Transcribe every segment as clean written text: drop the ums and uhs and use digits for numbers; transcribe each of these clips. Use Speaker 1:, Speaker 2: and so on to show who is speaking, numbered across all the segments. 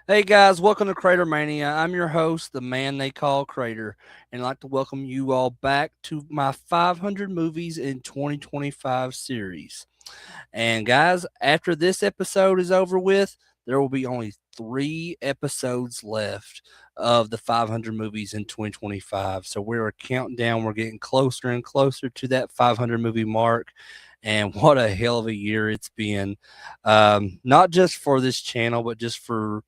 Speaker 1: Hey guys, welcome to CraterMania. I'm your host, the man they call Crater, and I'd like to welcome you all back to my 500 movies in 2025 series. And guys, after this episode is over with, there will be only 3 episodes left of the 500 movies in 2025. So we're counting down. We're getting closer and closer to that 500 movie mark. And what a hell of a year it's been, not just for this channel, but just for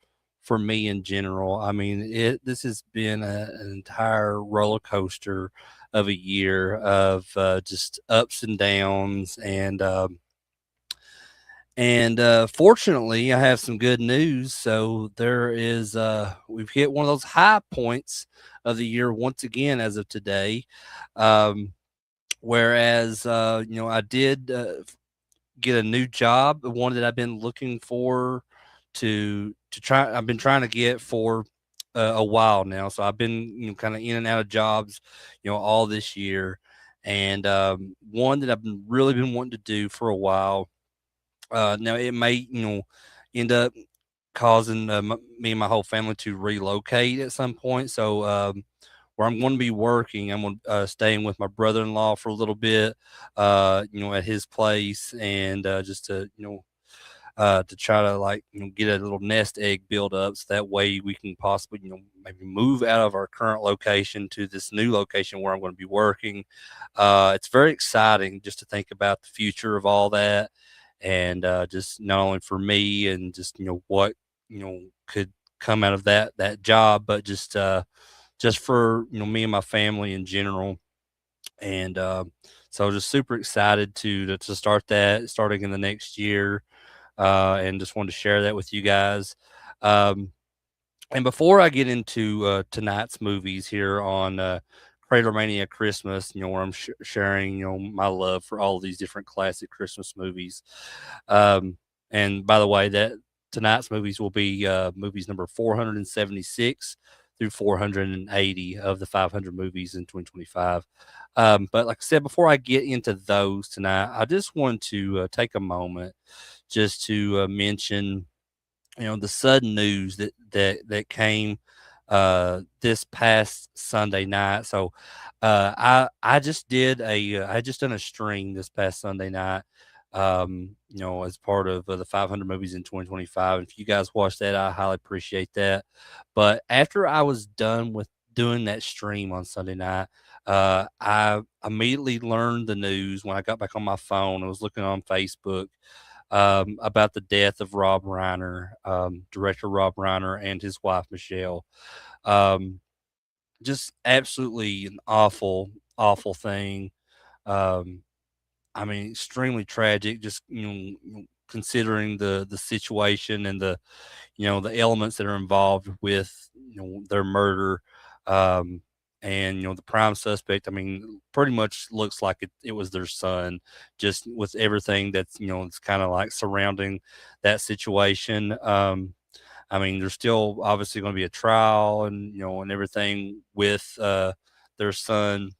Speaker 1: me in general. I mean, this has been an entire roller coaster of a year of just ups and downs, and fortunately, I have some good news. So we've hit one of those high points of the year once again as of today. Um, whereas, I did get a new job, the one that I've been looking for to try. I've been trying to get for a while now. So I've been kind of in and out of jobs, all this year, and one that I've really been wanting to do for a while. Now it may end up causing me and my whole family to relocate at some point. So where I'm going to be working, I'm going to staying with my brother-in-law for a little bit, at his place, and just to try to get a little nest egg build up, so that way we can possibly maybe move out of our current location to this new location where I'm going to be working. It's very exciting just to think about the future of all that, and just not only for me and just what could come out of that job, but just for me and my family in general. And so just super excited to start that starting in the next year, and just wanted to share that with you guys. Um, and before I get into tonight's movies here on CraterMania Christmas, where I'm sharing, my love for all of these different classic Christmas movies. Um, and by the way, that tonight's movies will be movies number 476 through 480 of the 500 movies in 2025. But like I said, before I get into those tonight, I just want to take a moment just to mention, the sudden news that came this past Sunday night. So I just did I just done a stream this past Sunday night. As part of the 500 movies in 2025. If you guys watched that, I highly appreciate that. But after I was done with doing that stream on Sunday night, I immediately learned the news when I got back on my phone. I was looking on Facebook about the death of Rob Reiner, director Rob Reiner, and his wife Michelle. Um, just absolutely an awful thing. Um, I mean, extremely tragic. Just considering the situation and the elements that are involved with their murder. Um, and the prime suspect, I mean, pretty much looks like it was their son, just with everything that's it's kind of like surrounding that situation. I mean, there's still obviously going to be a trial and and everything with their son,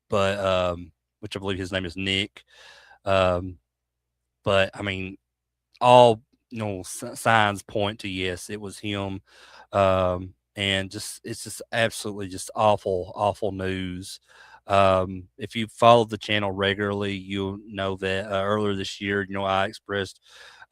Speaker 1: but which I believe his name is Nick. Um, but I mean, all signs point to yes, it was him. And just it's just absolutely just awful news. If you followed the channel regularly, you'll know that earlier this year, I expressed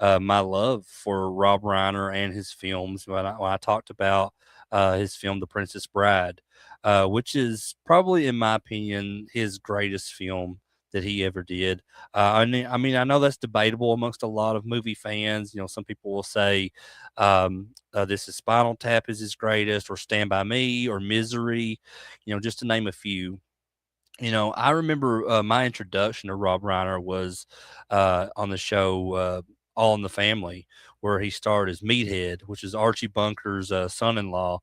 Speaker 1: my love for Rob Reiner and his films when I talked about his film The Princess Bride, which is probably in my opinion his greatest film that he ever did. I mean, I know that's debatable amongst a lot of movie fans. Some people will say this is Spinal Tap is his greatest, or Stand by Me, or Misery, just to name a few. I remember my introduction to Rob Reiner was on the show All in the Family, where he starred as Meathead, which is Archie Bunker's son-in-law.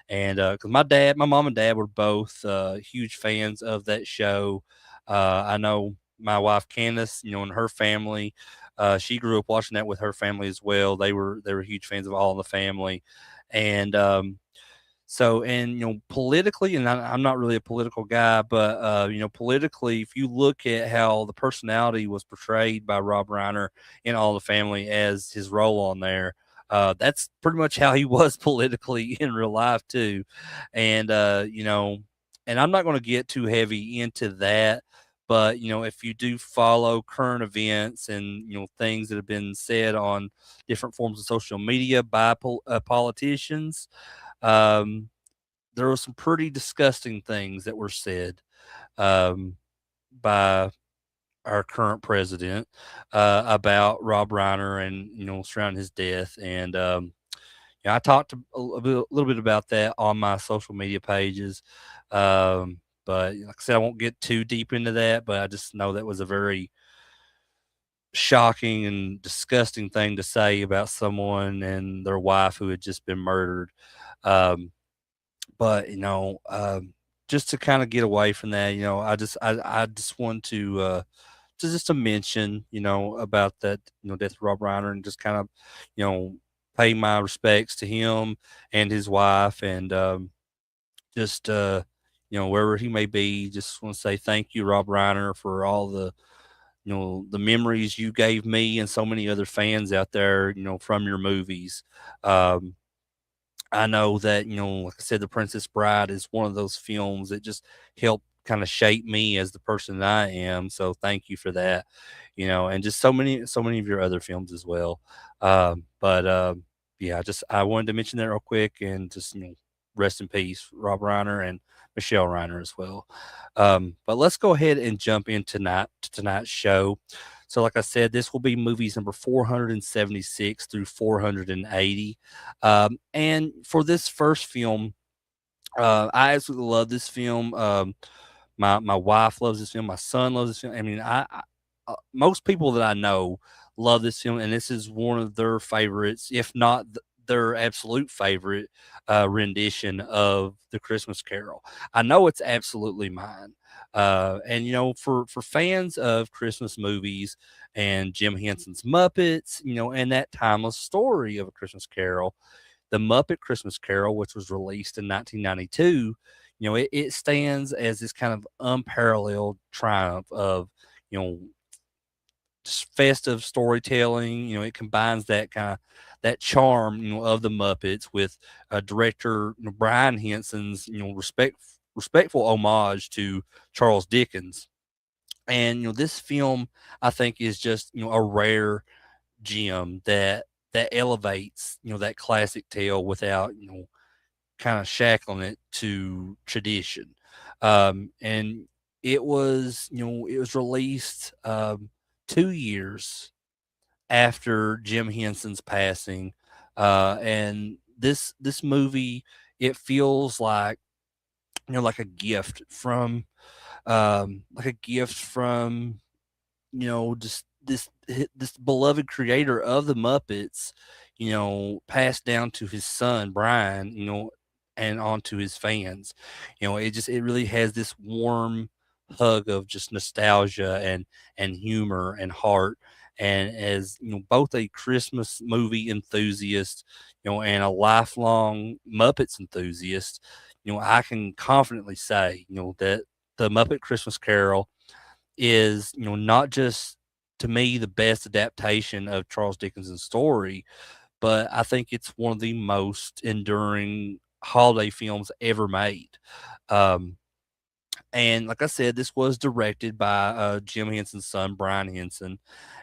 Speaker 1: And because my mom and dad were both huge fans of that show. I know my wife Candace, and her family, she grew up watching that with her family as well. They were huge fans of All in the Family, and so, and politically, and I'm not really a political guy, but politically, if you look at how the personality was portrayed by Rob Reiner in All the Family as his role on there, That's pretty much how he was politically in real life too, and and I'm not going to get too heavy into that. But if you do follow current events and things that have been said on different forms of social media by politicians, um, there were some pretty disgusting things that were said um, by our current president about Rob Reiner and surrounding his death. And I talked a little bit about that on my social media pages. But like I said, I won't get too deep into that. But I just know that was a very shocking and disgusting thing to say about someone and their wife who had just been murdered. Um, but just to kind of get away from that, I just want to just to mention, about that, death of Rob Reiner, and just kind of, you know, pay my respects to him and his wife, and just wherever he may be, just want to say thank you, Rob Reiner, for all the memories you gave me and so many other fans out there, from your movies. Um, I know that, like I said, The Princess Bride is one of those films that just helped kind of shape me as the person that I am. So thank you for that, and just so many of your other films as well. But yeah, I wanted to mention that real quick and just, rest in peace, Rob Reiner and Michelle Reiner as well. But let's go ahead and jump in tonight's show. So, like I said, this will be movies number 476 through 480. And for this first film, I absolutely love this film. My wife loves this film. My son loves this film. I mean, most people that I know love this film, and this is one of their favorites, if not their absolute favorite rendition of the Christmas Carol. I know it's absolutely mine. And for fans of Christmas movies and Jim Henson's Muppets, and that timeless story of A Christmas Carol, the Muppet Christmas Carol, which was released in 1992, it stands as this kind of unparalleled triumph of, you know, just festive storytelling. It combines that charm, of the Muppets with director Brian Henson's, respectful homage to Charles Dickens. And this film, I think, is just a rare gem that elevates that classic tale without kind of shackling it to tradition. And it was released 2 years after Jim Henson's passing. And this movie, it feels like a gift from just this beloved creator of the Muppets, passed down to his son Brian, and onto his fans. It really has this warm hug of just nostalgia and humor and heart. And as both a Christmas movie enthusiast, and a lifelong Muppets enthusiast, I can confidently say, that the Muppet Christmas Carol is, not just to me the best adaptation of Charles Dickens' story, but I think it's one of the most enduring holiday films ever made. Um, and like I said, this was directed by Jim Henson's son, Brian Henson,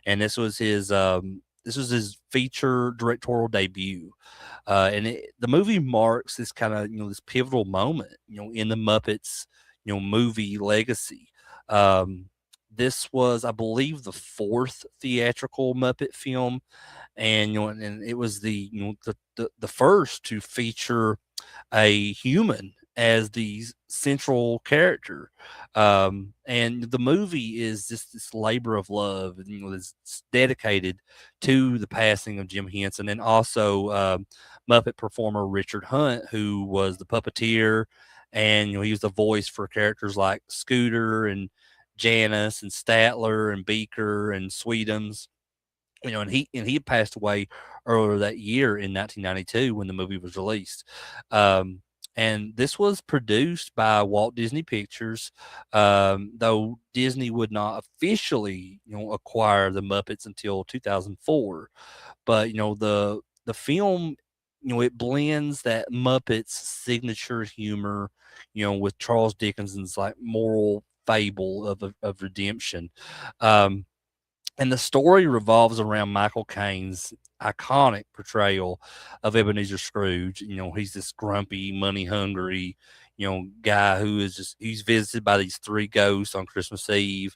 Speaker 1: and this was his feature directorial debut. The movie marks this kind of this pivotal moment in the Muppets movie legacy. Um, this was, I believe, the fourth theatrical Muppet film, and and it was the first to feature a human as the central character. And the movie is just this labor of love, and it's dedicated to the passing of Jim Henson, and also Muppet performer Richard Hunt, who was the puppeteer, and he was the voice for characters like Scooter and Janice and Statler and Beaker and Sweetums. And he had passed away earlier that year in 1992 when the movie was released. Um, and this was produced by Walt Disney Pictures, though Disney would not officially, acquire the Muppets until 2004. But the film, it blends that Muppets signature humor, with Charles Dickens's like moral fable of redemption. Um, and the story revolves around Michael Caine's iconic portrayal of Ebenezer Scrooge. He's this grumpy, money hungry, guy who is just he's visited by these three ghosts on Christmas Eve.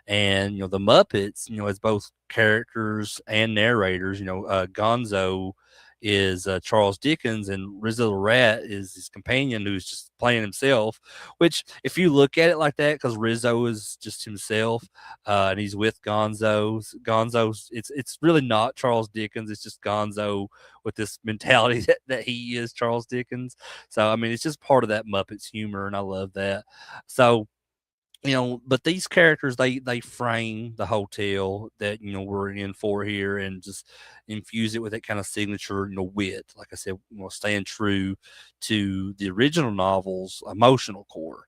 Speaker 1: And the Muppets, as both characters and narrators, Gonzo is Charles Dickens, and Rizzo the Rat is his companion who's just playing himself. Which, if you look at it like that, because Rizzo is just himself, and he's with Gonzo's it's really not Charles Dickens. It's just Gonzo with this mentality that he is Charles Dickens. So I mean, it's just part of that Muppets humor, and I love that. So but these characters, they frame the hotel that we're in for here, and just infuse it with that kind of signature wit, like I said, staying true to the original novel's emotional core.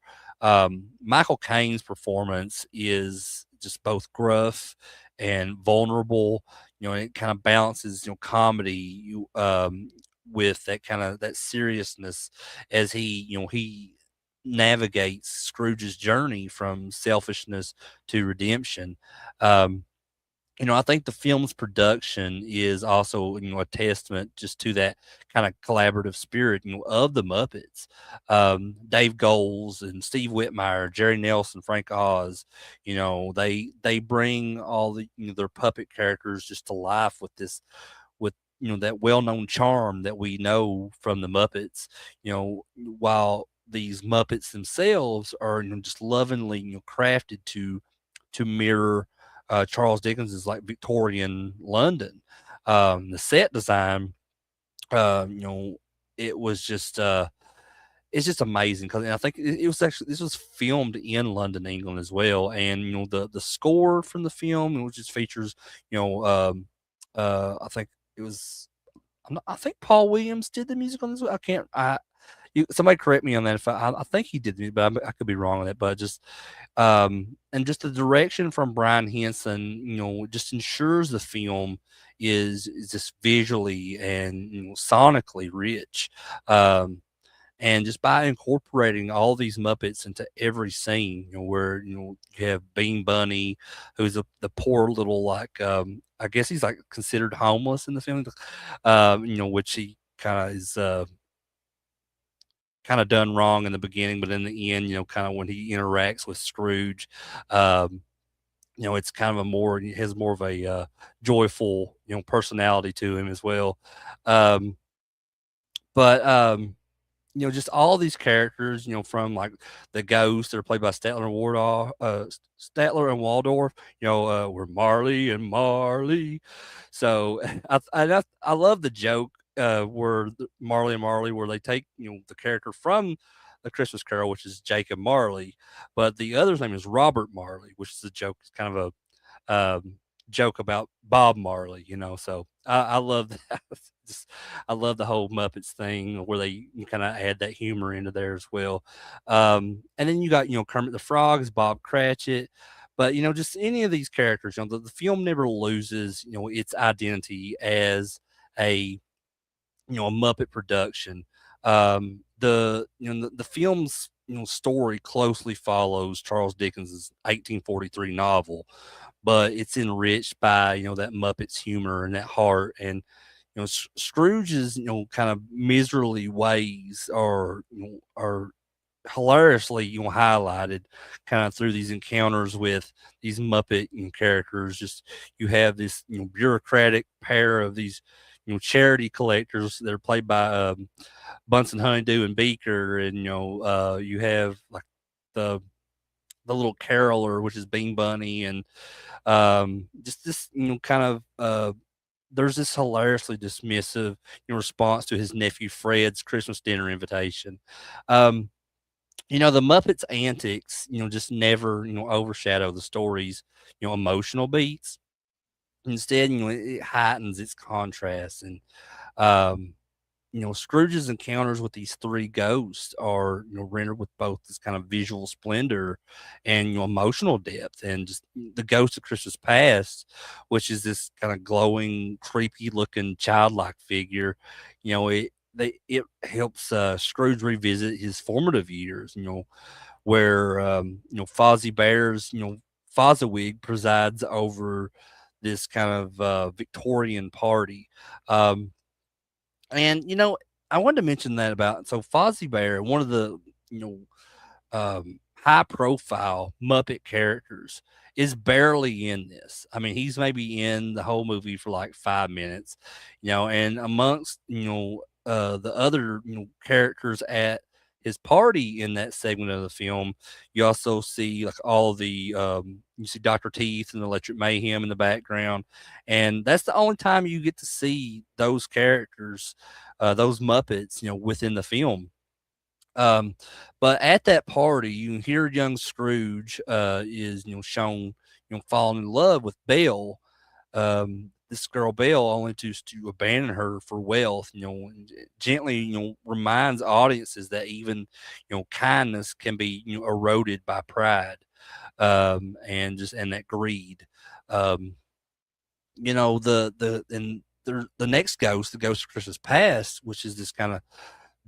Speaker 1: Michael Caine's performance is just both gruff and vulnerable. And it kind of balances comedy with that kind of that seriousness, as he navigates Scrooge's journey from selfishness to redemption. Um, I think the film's production is also, a testament just to that kind of collaborative spirit, of the Muppets. Dave Goles and Steve Whitmire, Jerry Nelson, Frank Oz, they bring all their puppet characters just to life with that well-known charm that we know from the Muppets. While these Muppets themselves are just lovingly crafted to mirror Charles Dickens's like Victorian London. The set design, you know, it was just it's just amazing, because I think it was actually this was filmed in London, England as well. And the score from the film, which just features I think it was I think Paul Williams did the music on this. I can't. Somebody correct me on that if I think he did, but I could be wrong on that. But just and just the direction from Brian Henson, just ensures the film is just visually and sonically rich. And just by incorporating all these Muppets into every scene, where you have Bean Bunny, who's the poor little like I guess he's like considered homeless in the film, which he kind of is kind of done wrong in the beginning, but in the end, kind of when he interacts with Scrooge, um, it's kind of he has more of a joyful personality to him as well. Um, but just all these characters, from like the ghosts that are played by Statler and Waldorf, were Marley and Marley. So I love the joke where Marley and Marley, where they take the character from the Christmas Carol, which is Jacob Marley, but the other's name is Robert Marley, which is a joke. It's kind of joke about Bob Marley, So I love that. Just, I love the whole Muppets thing where they kind of add that humor into there as well. And then you got Kermit the Frogs, Bob Cratchit, but just any of these characters, the film never loses its identity as a a Muppet production. The film's story closely follows Charles Dickens's 1843 novel, but it's enriched by that Muppet's humor and that heart. And Scrooge's kind of miserly ways are hilariously highlighted kind of through these encounters with these Muppet characters. Just you have this bureaucratic pair of these charity collectors that are played by Bunsen Honeydew and Beaker, and you have like the little caroler, which is Bean Bunny, and just this kind of there's this hilariously dismissive response to his nephew Fred's Christmas dinner invitation. Um, the Muppets' antics, just never, overshadow the story's, emotional beats. Instead, it heightens its contrast. And, um, Scrooge's encounters with these three ghosts are, rendered with both this kind of visual splendor and, emotional depth. And just the ghost of Christmas past, which is this kind of glowing, creepy looking childlike figure, it helps Scrooge revisit his formative years, where Fozzie Bear's, Fozziwig presides over this kind of Victorian party. Um, and I wanted to mention that about so Fozzie Bear, one of the you know high profile Muppet characters, is barely in this. I mean, he's maybe in the whole movie for like 5 minutes, and amongst the other characters at his party in that segment of the film, you also see like all the you see Dr. Teeth and Electric Mayhem in the background, and that's the only time you get to see those characters, those Muppets, within the film. um, but at that party, you hear young Scrooge is shown falling in love with Belle. This girl Belle, only to abandon her for wealth. And gently reminds audiences that even kindness can be eroded by pride, and that greed. Um, the next ghost, the ghost of Christmas past, which is this kind of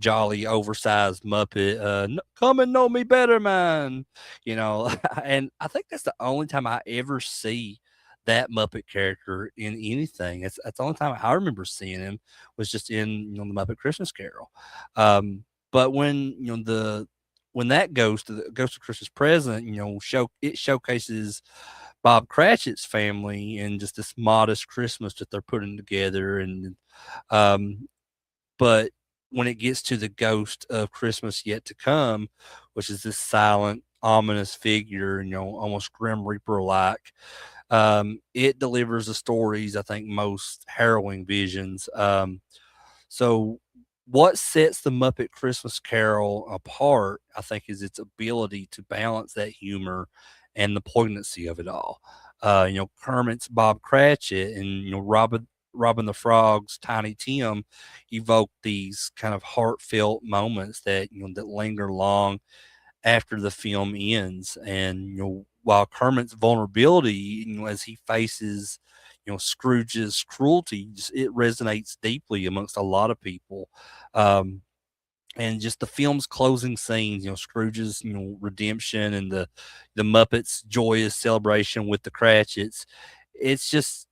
Speaker 1: jolly, oversized Muppet. Come and know me better, man. And I think that's the only time I ever see that Muppet character in anything. That's the only time I remember seeing him was just in the Muppet Christmas Carol. But when that ghost, the Ghost of Christmas Present, showcases Bob Cratchit's family and just this modest Christmas that they're putting together, and um, but when it gets to the ghost of Christmas yet to come, which is this silent, ominous figure, almost Grim Reaper like, it delivers the stories I think most harrowing visions. So, what sets the Muppet Christmas Carol apart, I think, is its ability to balance that humor and the poignancy of it all. Kermit's Bob Cratchit and Robin the Frog's Tiny Tim evoke these kind of heartfelt moments that linger long after the film ends. And while Kermit's vulnerability, as he faces Scrooge's cruelty, it resonates deeply amongst a lot of people. Um, and just the film's closing scenes, Scrooge's redemption and the Muppets' joyous celebration with the Cratchits. It's this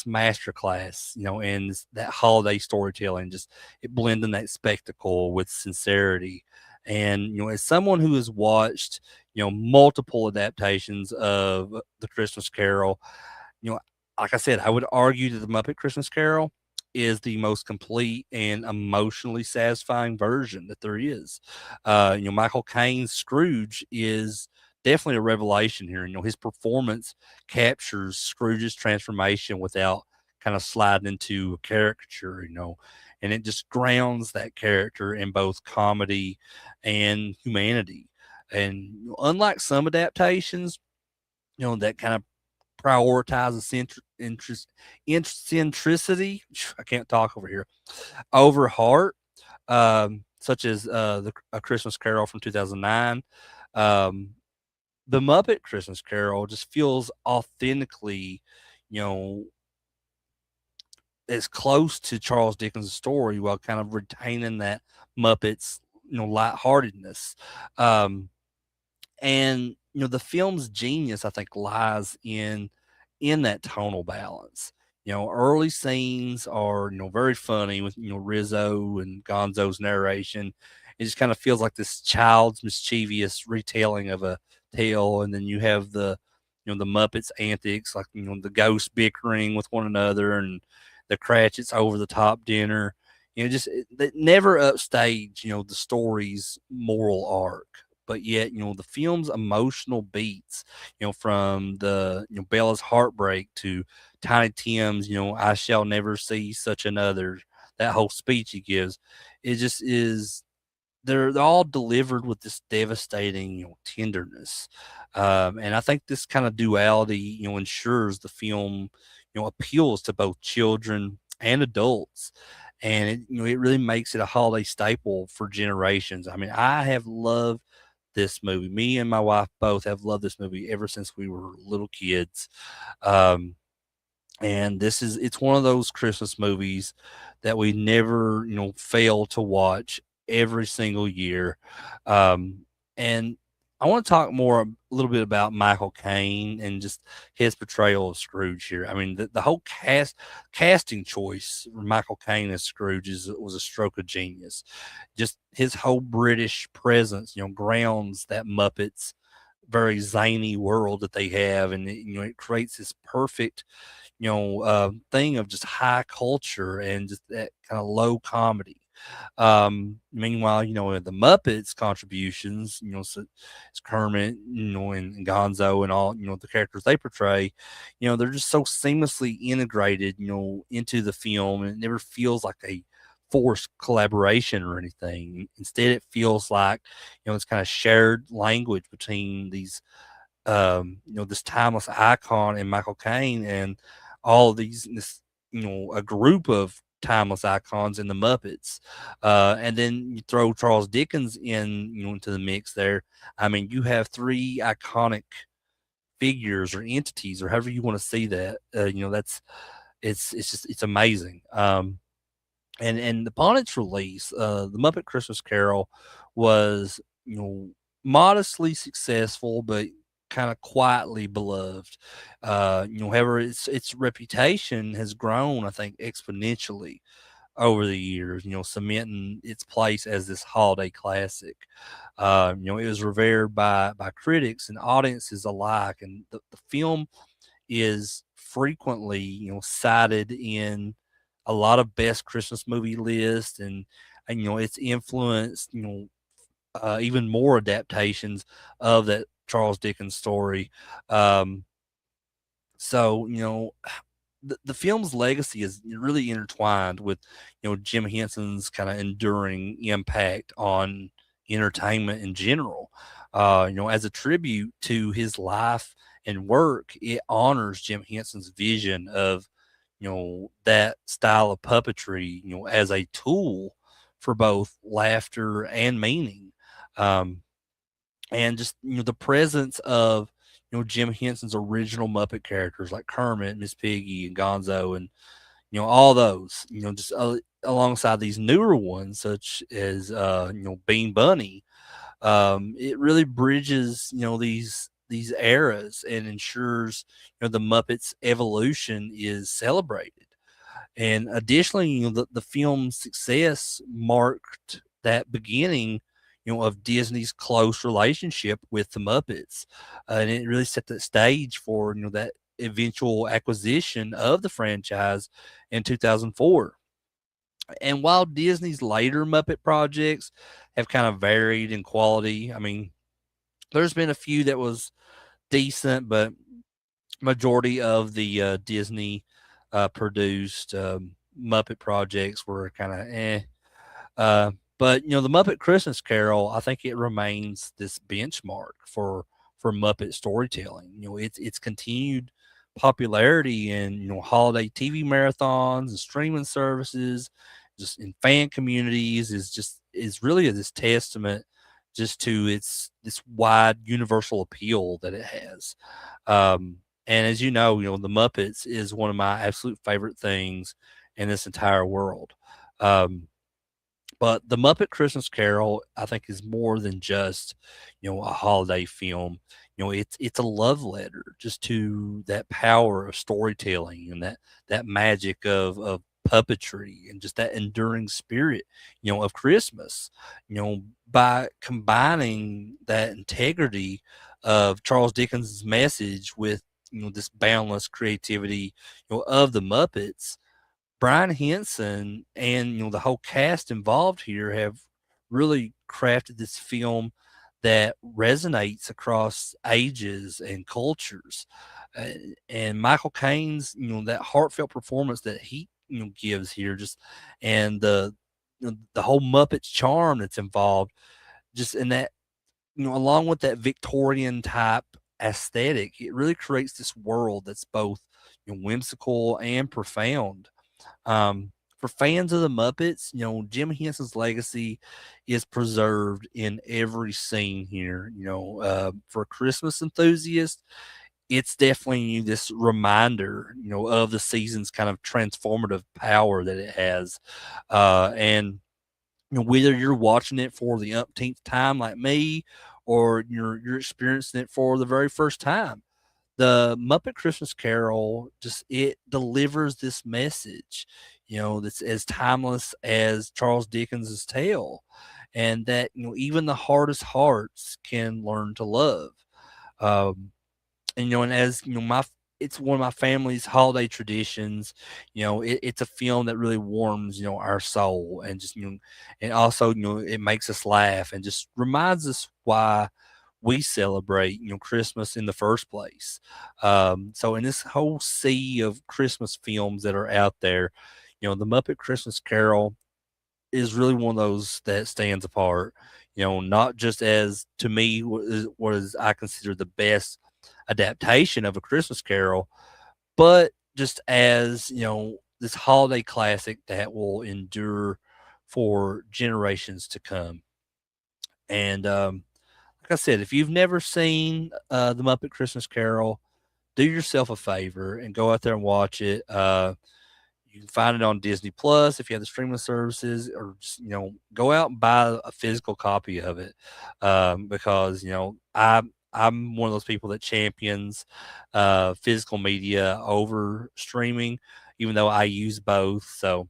Speaker 1: masterclass, and that holiday storytelling, just it blending that spectacle with sincerity. And as someone who has watched multiple adaptations of the Christmas Carol, you know, like I said, I would argue that the Muppet Christmas Carol is the most complete and emotionally satisfying version that there is. Michael Caine's Scrooge is definitely a revelation here. His performance captures Scrooge's transformation without kind of sliding into a caricature, and it just grounds that character in both comedy and humanity. And unlike some adaptations, that kind of prioritizes centricity. I can't talk over here. Over heart, such as the A Christmas Carol from 2009. Um, the Muppet Christmas Carol just feels authentically, you know, as close to Charles Dickens' story while kind of retaining that Muppets, lightheartedness. Um, and the film's genius I think lies in that tonal balance. Early scenes are very funny with Rizzo and Gonzo's narration. It just kind of feels like this child's mischievous retelling of a tale, and then you have the Muppets antics, like the ghosts bickering with one another and the Cratchits over the top dinner. Just they never upstage the story's moral arc, but yet the film's emotional beats, from the Bella's heartbreak to Tiny Tim's I shall never see such another, that whole speech he gives, it just is, they're all delivered with this devastating tenderness. And I think this kind of duality ensures the film appeals to both children and adults. and it really makes it a holiday staple for generations. I mean, I have loved this movie. Me and my wife both have loved this movie ever since we were little kids. Um, and it's one of those Christmas movies that we never, fail to watch every single year. Um, and I want to talk more a little bit about Michael Caine and just his portrayal of Scrooge here. I mean, the whole casting choice for Michael Caine as Scrooge was a stroke of genius. Just his whole British presence, grounds that Muppets very zany world that they have, and it creates this perfect thing of just high culture and just that kind of low comedy. Meanwhile, the Muppets contributions, so it's Kermit, and Gonzo and all, the characters they portray, they're just so seamlessly integrated, into the film, and it never feels like a forced collaboration or anything. Instead, it feels like, it's kind of shared language between this timeless icon in Michael Caine and all of a group of timeless icons in the Muppets. And then you throw Charles Dickens into the mix there. I mean, you have three iconic figures or entities or however you want to see that. That's it's amazing. And upon its release, the Muppet Christmas Carol was, modestly successful, but kind of quietly beloved. However, its reputation has grown, I think, exponentially over the years. Cementing its place as this holiday classic. It was revered by critics and audiences alike, and the film is frequently, cited in a lot of best Christmas movie lists, and it's influenced, even more adaptations of that Charles Dickens story. Um, so the film's legacy is really intertwined with Jim Henson's kind of enduring impact on entertainment in general. As a tribute to his life and work, it honors Jim Henson's vision of that style of puppetry as a tool for both laughter and meaning. Um, and just the presence of Jim Henson's original Muppet characters like Kermit, Miss Piggy, and Gonzo, and all those just alongside these newer ones such as Bean Bunny. It really bridges these eras and ensures the Muppets evolution is celebrated. And additionally, the film's success marked that beginning, of Disney's close relationship with the Muppets. And it really set the stage for, that eventual acquisition of the franchise in 2004. And while Disney's later Muppet projects have kind of varied in quality, I mean, there's been a few that was decent, but majority of the Disney produced Muppet projects were kind of eh. But the Muppet Christmas Carol, I think it remains this benchmark for Muppet storytelling. It's continued popularity in holiday TV marathons and streaming services, just in fan communities is really this testament just to its this wide universal appeal that it has. And as the Muppets is one of my absolute favorite things in this entire world. Um, but The Muppet Christmas Carol, I think, is more than just, a holiday film. It's a love letter just to that power of storytelling and that magic of puppetry and just that enduring spirit, of Christmas. By combining that integrity of Charles Dickens' message with, this boundless creativity, of the Muppets, Brian Henson and the whole cast involved here have really crafted this film that resonates across ages and cultures. Uh, and Michael Caine's that heartfelt performance that he gives here, just and the whole Muppets charm that's involved, just in that along with that Victorian type aesthetic, it really creates this world that's both whimsical and profound. for fans of the Muppets, Jim Henson's legacy is preserved in every scene here. For Christmas enthusiasts, it's definitely this reminder, of the season's kind of transformative power that it has. And whether you're watching it for the umpteenth time like me, or you're experiencing it for the very first time, the Muppet Christmas Carol just it delivers this message, that's as timeless as Charles Dickens's tale, and that even the hardest hearts can learn to love. Um, and as my it's one of my family's holiday traditions. It's a film that really warms our soul, and just and also it makes us laugh and just reminds us why we celebrate Christmas in the first place. So in this whole sea of Christmas films that are out there, the Muppet Christmas Carol is really one of those that stands apart. Not just as, to me, what is I consider the best adaptation of A Christmas Carol, but just as this holiday classic that will endure for generations to come. And like I said, if you've never seen the Muppet Christmas Carol, do yourself a favor and go out there and watch it. You can find it on Disney Plus if you have the streaming services, or just go out and buy a physical copy of it, because I'm one of those people that champions physical media over streaming, even though I use both. So,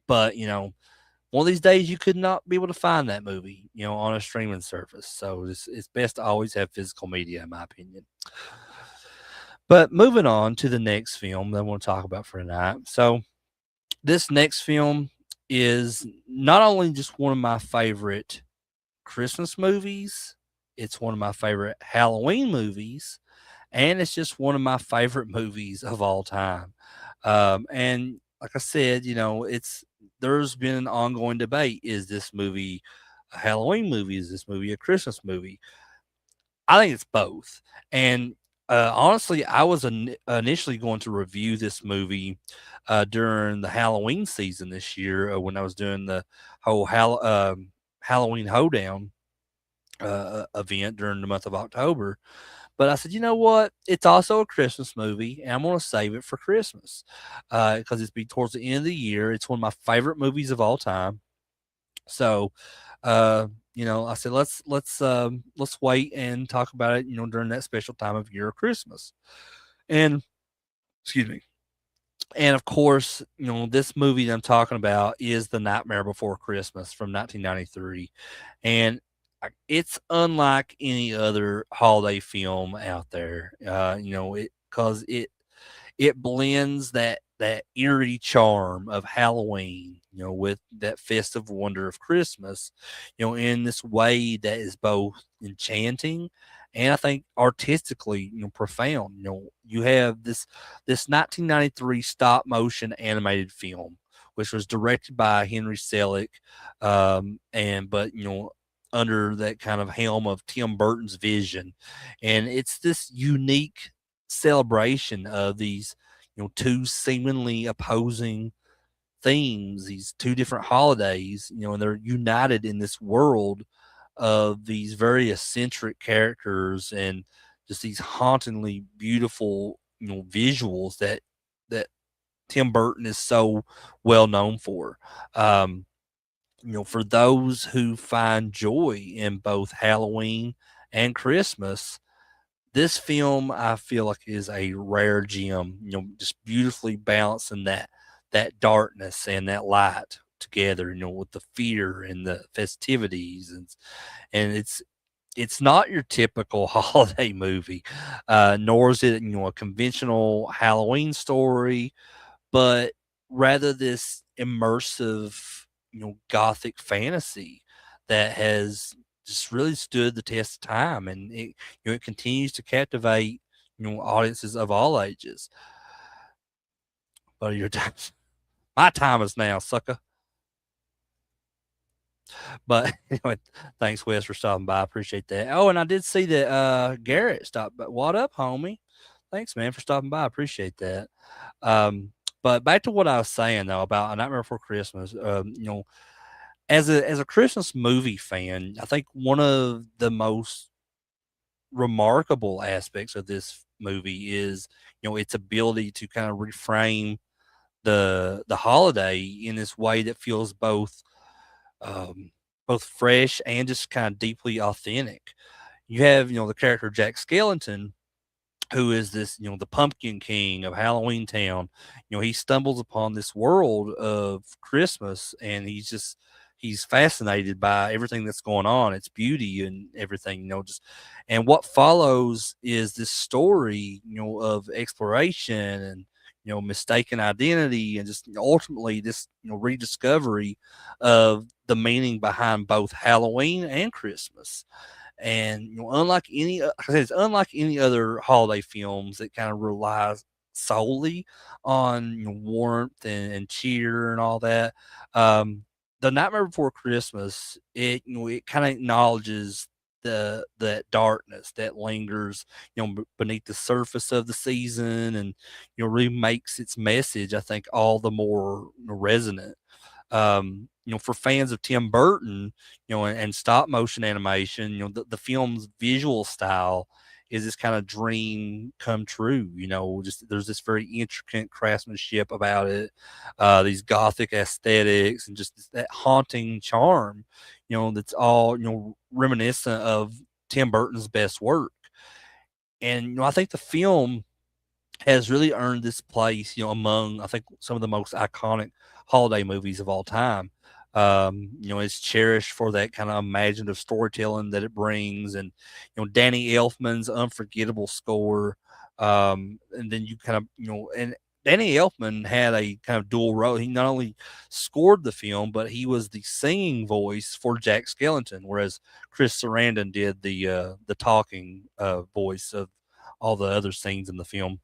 Speaker 1: but one of these days you could not be able to find that movie, on a streaming service. So it's best to always have physical media, in my opinion. But moving on to the next film that I want to talk about for tonight. So this next film is not only just one of my favorite Christmas movies, it's one of my favorite Halloween movies, and it's just one of my favorite movies of all time. And like I said, there's been an ongoing debate: is this movie a Halloween movie? Is this movie a Christmas movie? I think it's both. And honestly, I was initially going to review this movie during the Halloween season this year, when I was doing the whole Halloween hoedown event during the month of October. But I said, you know what? It's also a Christmas movie, and I'm going to save it for Christmas because it's be towards the end of the year. It's one of my favorite movies of all time. So, uh, I said let's wait and talk about it, during that special time of year of Christmas. And excuse me. And of course, this movie that I'm talking about is The Nightmare Before Christmas from 1993, and it's unlike any other holiday film out there. It because it blends that eerie charm of Halloween, with that festive wonder of Christmas, in this way that is both enchanting and I think artistically, profound. You have this 1993 stop motion animated film, which was directed by Henry Selick, and but under that kind of helm of Tim Burton's vision, and it's this unique celebration of these two seemingly opposing themes, these two different holidays, and they're united in this world of these very eccentric characters and just these hauntingly beautiful, visuals that Tim Burton is so well known for. For those who find joy in both Halloween and Christmas, this film I feel like is a rare gem, just beautifully balancing that darkness and that light together, with the fear and the festivities, and it's not your typical holiday movie, nor is it a conventional Halloween story, but rather this immersive, gothic fantasy that has just really stood the test of time, and it continues to captivate audiences of all ages. But your time, my time is now, sucker. But anyway, thanks Wes for stopping by. I appreciate that. Oh, and I did see that Garrett stopped by. What up, homie? Thanks, man, for stopping by. I appreciate that. But back to what I was saying though about A Nightmare Before Christmas, as a Christmas movie fan, I think one of the most remarkable aspects of this movie is, its ability to kind of reframe the holiday in this way that feels um, both fresh and just kind of deeply authentic. You have, the character Jack Skellington, who is this, the Pumpkin King of Halloween Town. He stumbles upon this world of Christmas, and he's fascinated by everything that's going on, its beauty and everything. Just and what follows is this story, of exploration and mistaken identity, and just ultimately this rediscovery of the meaning behind both Halloween and Christmas. And unlike any, like I said, it's unlike any other holiday films that kind of relies solely on warmth and cheer and all that. Um, the Nightmare Before Christmas, it kind of acknowledges that darkness that lingers, beneath the surface of the season, and really makes its message, I think, all the more resonant. For fans of Tim Burton, and stop motion animation, the film's visual style is this kind of dream come true. Just there's this very intricate craftsmanship about it, these gothic aesthetics, and just that haunting charm, that's all, reminiscent of Tim Burton's best work. And, I think the film has really earned this place, among, I think, some of the most iconic holiday movies of all time. It's cherished for that kind of imaginative storytelling that it brings, and Danny Elfman's unforgettable score. And then you kind of, and Danny Elfman had a kind of dual role. He not only scored the film, but he was the singing voice for Jack Skellington, whereas Chris Sarandon did the talking voice of all the other scenes in the film.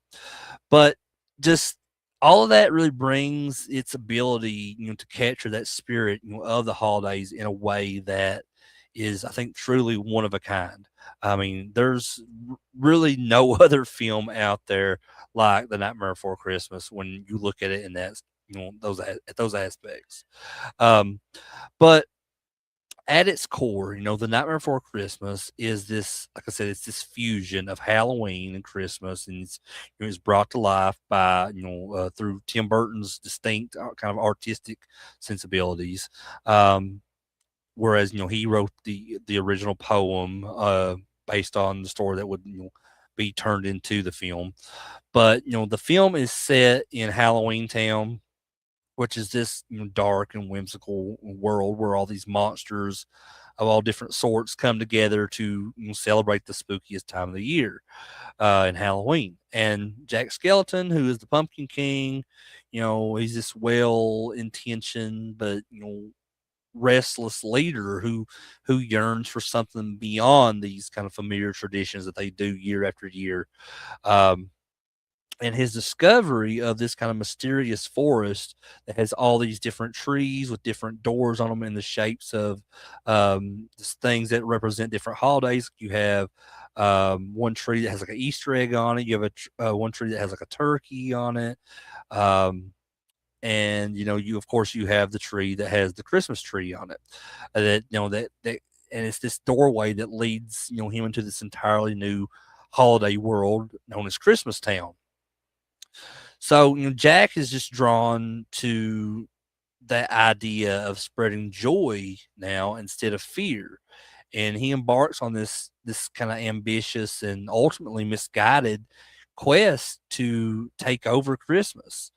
Speaker 1: But just all of that really brings its ability, to capture that spirit, of the holidays in a way that is, I think, truly one of a kind. I mean, there's really no other film out there like The Nightmare Before Christmas when you look at it in that, at those aspects. Um, but at its core, The Nightmare Before Christmas is this, like I said, it's this fusion of Halloween and Christmas, and it's brought to life by, through Tim Burton's distinct kind of artistic sensibilities. Whereas, he wrote the original poem based on the story that would, be turned into the film. But, the film is set in Halloween Town, which is this, dark and whimsical world where all these monsters of all different sorts come together to, celebrate the spookiest time of the year, in Halloween. And Jack Skellington, who is the Pumpkin King, he's this well-intentioned but restless leader who yearns for something beyond these kind of familiar traditions that they do year after year. Um, and his discovery of this kind of mysterious forest that has all these different trees with different doors on them in the shapes of things that represent different holidays. You have one tree that has like an Easter egg on it. You have one tree that has like a turkey on it. Um, and you, of course, you have the tree that has the Christmas tree on it. That that and it's this doorway that leads him into this entirely new holiday world known as Christmas Town. So, Jack is just drawn to that idea of spreading joy now instead of fear. And he embarks on this kind of ambitious and ultimately misguided quest to take over Christmas.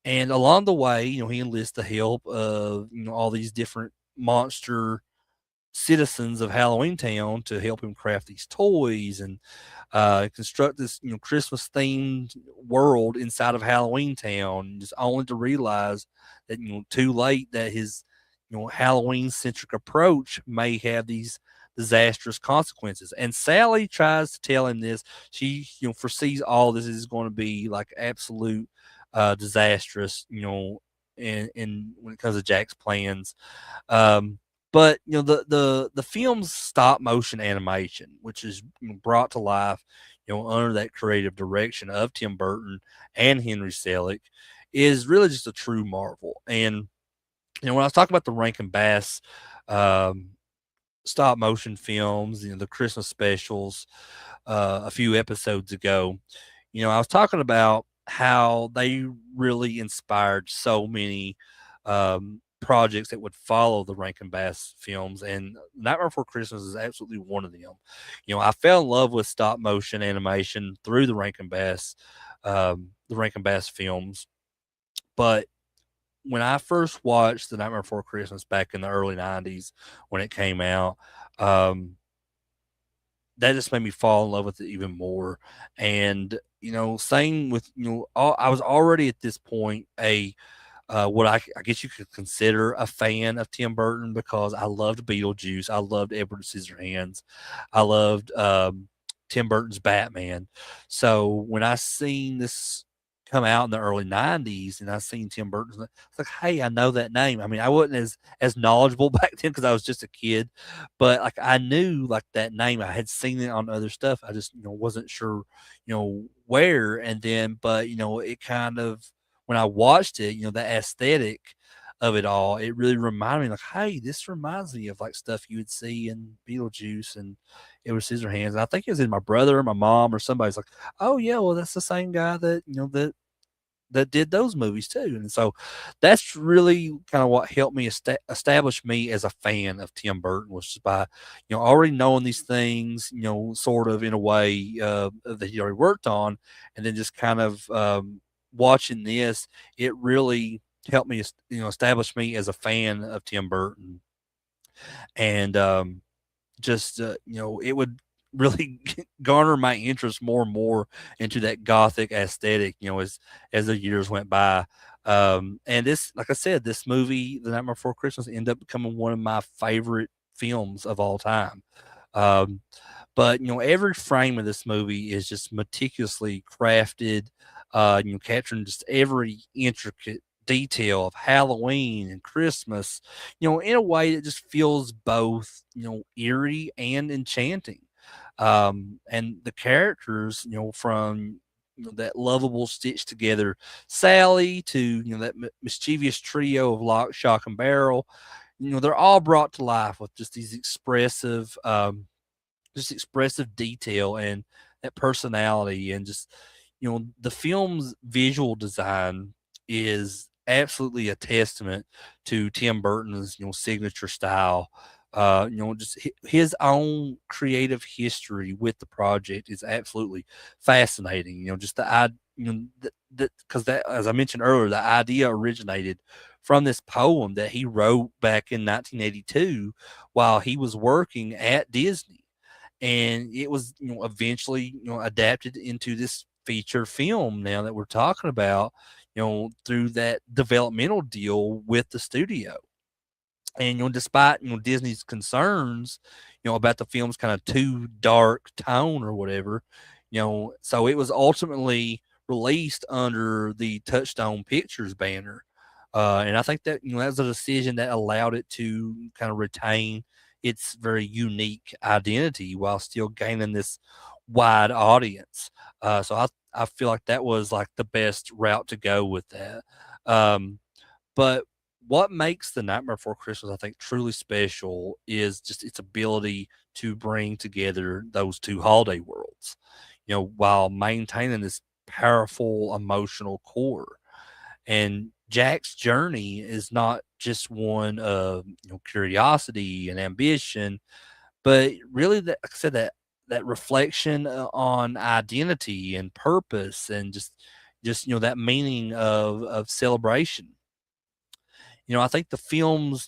Speaker 1: And along the way, he enlists the help of, all these different monster citizens of Halloween Town to help him craft these toys and construct this Christmas themed world inside of Halloween Town, just only to realize that too late that his Halloween centric approach may have these disastrous consequences. And Sally tries to tell him this. She foresees all this is going to be like absolute disastrous, and when it comes to Jack's plans. um but the film's stop motion animation, which is brought to life, under that creative direction of Tim Burton and Henry Selick, is really just a true marvel. And when I was talking about the Rankin Bass um, stop motion films, the Christmas specials, a few episodes ago, I was talking about how they really inspired so many projects that would follow the Rankin Bass films, and Nightmare Before Christmas is absolutely one of them. I fell in love with stop motion animation through the Rankin Bass films, but when I first watched The Nightmare Before Christmas back in the early '90s when it came out, um, that just made me fall in love with it even more. And same with I was already at this point a what I guess you could consider a fan of Tim Burton because I loved Beetlejuice, I loved Edward Scissorhands, I loved Tim Burton's Batman. So when I seen this come out in the early '90s and I seen Tim Burton, it's like, hey, I know that name. I mean, I wasn't as knowledgeable back then because I was just a kid, but like I knew like that name. I had seen it on other stuff. I just wasn't sure where. And then, but it kind of when I watched it, the aesthetic of it all, it really reminded me like, hey, this reminds me of like stuff you would see in Beetlejuice and it was Scissorhands. And I think it was in my brother or my mom or somebody's like, oh yeah, well that's the same guy that that did those movies too. And so that's really kind of what helped me establish me as a fan of Tim Burton was just by, already knowing these things, sort of in a way that he already worked on. And then just kind of watching this, it really helped me, establish me as a fan of Tim Burton. And just it would really garner my interest more and more into that gothic aesthetic as the years went by. And this, like I said, this movie The Nightmare Before Christmas ended up becoming one of my favorite films of all time. um, but every frame of this movie is just meticulously crafted, capturing just every intricate detail of Halloween and Christmas, in a way that just feels both, eerie and enchanting. And the characters, from that lovable stitched together Sally to that mischievous trio of Lock, Shock, and Barrel, they're all brought to life with just these expressive detail and that personality. And just the film's visual design is absolutely a testament to Tim Burton's signature style. Just his own creative history with the project is absolutely fascinating. Just the I that because that, as I mentioned earlier, the idea originated from this poem that he wrote back in 1982 while he was working at Disney, and it was eventually adapted into this feature film now that we're talking about, through that developmental deal with the studio. And despite Disney's concerns about the film's kind of too dark tone or whatever, so it was ultimately released under the Touchstone Pictures banner. And I think that that was a decision that allowed it to kind of retain its very unique identity while still gaining this wide audience. So I feel like that was like the best route to go with that. But what makes The Nightmare Before Christmas, I think, truly special is just its ability to bring together those two holiday worlds, while maintaining this powerful emotional core. And Jack's journey is not just one of curiosity and ambition, but really, that, like I said, that reflection on identity and purpose, and just that meaning of celebration. I think the film's,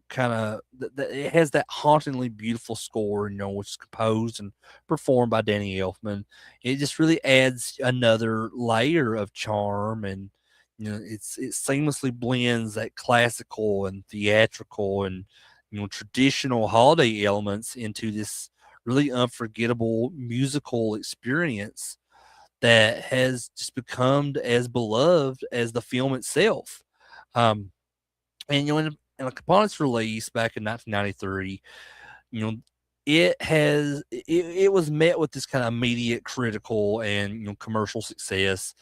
Speaker 1: kind of it has that hauntingly beautiful score, which is composed and performed by Danny Elfman. It just really adds another layer of charm, and it seamlessly blends that classical and theatrical and traditional holiday elements into this really unforgettable musical experience that has just become as beloved as the film itself. Um, and like upon its release back in 1993, you know, it was met with this kind of immediate critical and commercial success.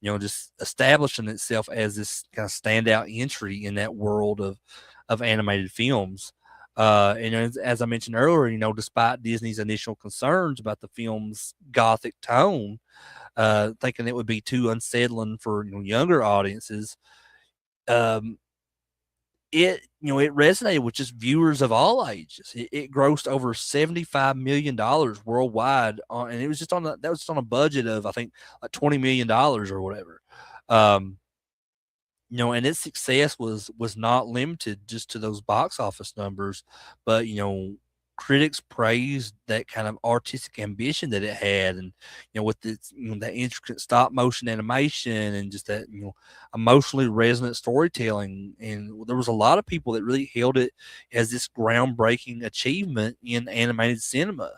Speaker 1: just establishing itself as this kind of standout entry in that world of animated films. And as I mentioned earlier, despite Disney's initial concerns about the film's gothic tone, thinking it would be too unsettling for younger audiences, um, it resonated with just viewers of all ages. It grossed over $75 million worldwide, and it was just that was just on a budget of I think like $20 million or whatever. Um, and its success was not limited just to those box office numbers, but critics praised that kind of artistic ambition that it had, and with its that intricate stop motion animation and just that emotionally resonant storytelling. And there was a lot of people that really hailed it as this groundbreaking achievement in animated cinema.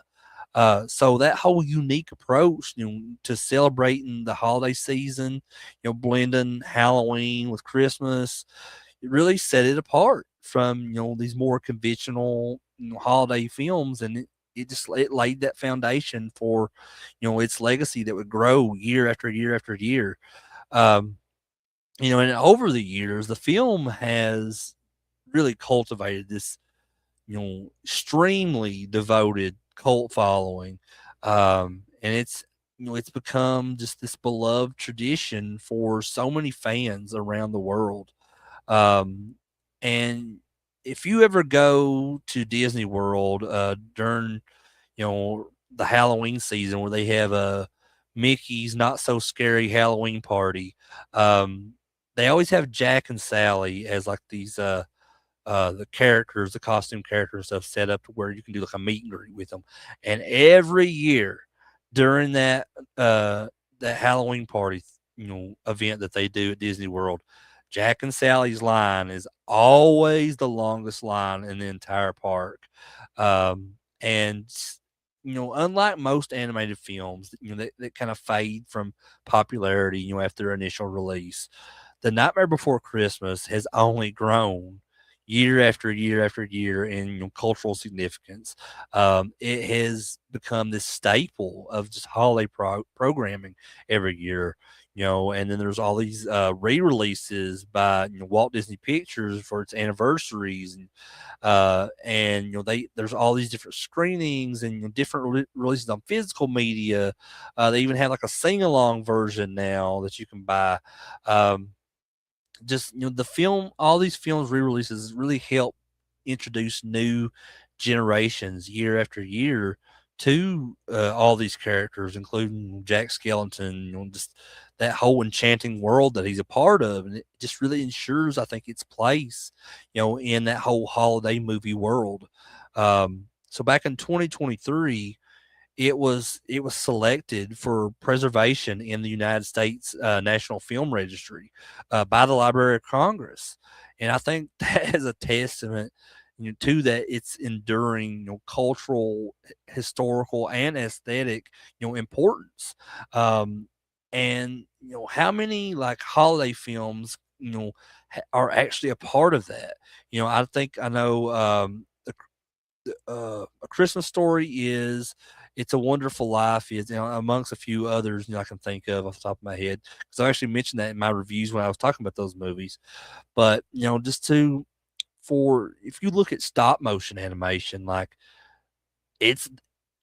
Speaker 1: So that whole unique approach, to celebrating the holiday season, blending Halloween with Christmas, it really set it apart from these more conventional holiday films, and it laid that foundation for its legacy that would grow year after year after year. Um, and over the years, the film has really cultivated this extremely devoted cult following. And it's become just this beloved tradition for so many fans around the world. Um, and if you ever go to Disney World during the Halloween season where they have a Mickey's Not So Scary Halloween Party, um, they always have Jack and Sally as like these the characters, the costume characters stuff set up to where you can do like a meet and greet with them. And every year during uh that Halloween party, event that they do at Disney World, Jack and Sally's line is always the longest line in the entire park. And unlike most animated films, that kind of fade from popularity, after their initial release, The Nightmare Before Christmas has only grown year after year after year in cultural significance. It has become this staple of just holiday programming every year. And then there's all these re-releases by Walt Disney Pictures for its anniversaries, and they there's all these different screenings and different releases on physical media. They even have like a sing along version now that you can buy. Um, just the film, all these films re-releases really help introduce new generations year after year to all these characters, including Jack Skellington. Just that whole enchanting world that he's a part of, and it just really ensures, I think, its place, in that whole holiday movie world. So back in 2023, it was selected for preservation in the United States National Film Registry by the Library of Congress, and I think that is a testament, to that its enduring, cultural, historical, and aesthetic, importance. Um, and how many like holiday films, are actually a part of that. I think I know A Christmas Story is, It's a Wonderful Life is, amongst a few others, I can think of off the top of my head, because I actually mentioned that in my reviews when I was talking about those movies. But just to for if you look at stop motion animation, like it's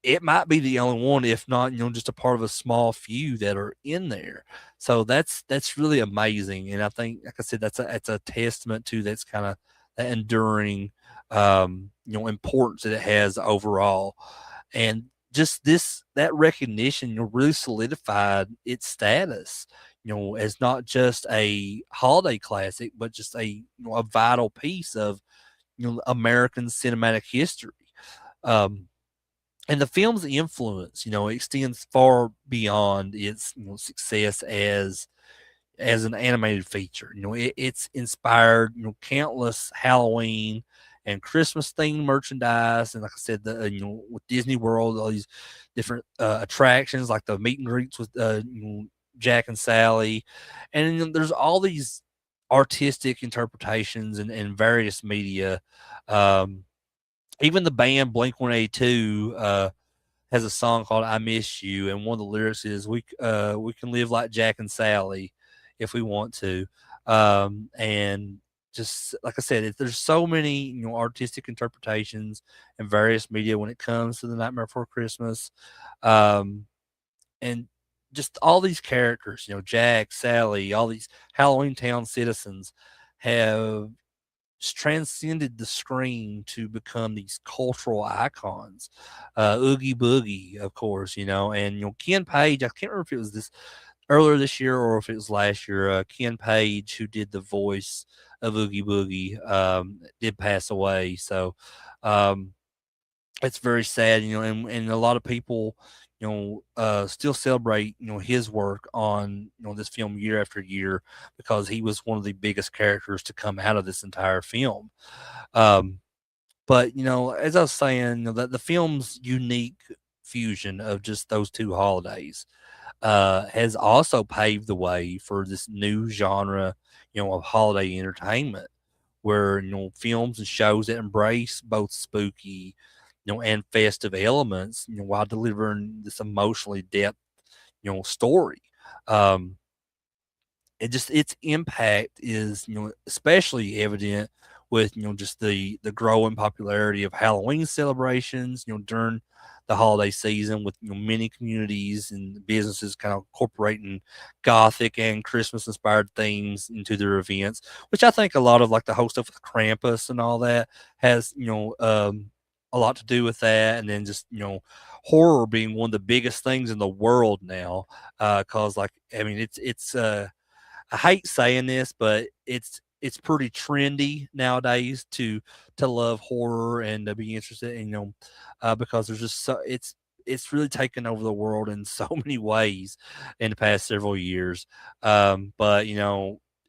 Speaker 1: it might be the only one, if not, just a part of a small few that are in there. So that's really amazing, and I think, like I said, that's a testament to that's kind of that enduring, importance that it has overall, and just that recognition, really solidified its status, as not just a holiday classic, but just a vital piece of American cinematic history. Um, and the film's influence, extends far beyond its success as an animated feature. It's inspired countless Halloween and Christmas themed merchandise, and like I said, the with Disney World, all these different attractions like the meet and greets with Jack and Sally, and there's all these artistic interpretations and various media. Um, Even the band Blink 182 has a song called "I Miss You," and one of the lyrics is we can live like Jack and Sally if we want to, and just like I said, there's so many artistic interpretations and various media when it comes to the Nightmare Before Christmas, um, and just all these characters, Jack, Sally, all these Halloween Town citizens have transcended the screen to become these cultural icons. Oogie Boogie, of course, and Ken Page. I can't remember if it was this earlier this year or if it was last year. Ken Page, who did the voice of Oogie Boogie, did pass away. So um, it's very sad, and a lot of people, still celebrate, his work on, this film year after year because he was one of the biggest characters to come out of this entire film. Um, but as I was saying, that the film's unique fusion of just those two holidays has also paved the way for this new genre, of holiday entertainment, where films and shows that embrace both spooky, and festive elements, while delivering this emotionally depth, story. Um, its impact is especially evident with just the growing popularity of Halloween celebrations during the holiday season, with many communities and businesses kind of incorporating gothic and Christmas inspired themes into their events, which I think a lot of like the whole stuff with Krampus and all that has a lot to do with that. And then just horror being one of the biggest things in the world now, cause like I mean it's I hate saying this, but it's pretty trendy nowadays to love horror and to be interested in, because there's just so it's really taken over the world in so many ways in the past several years. But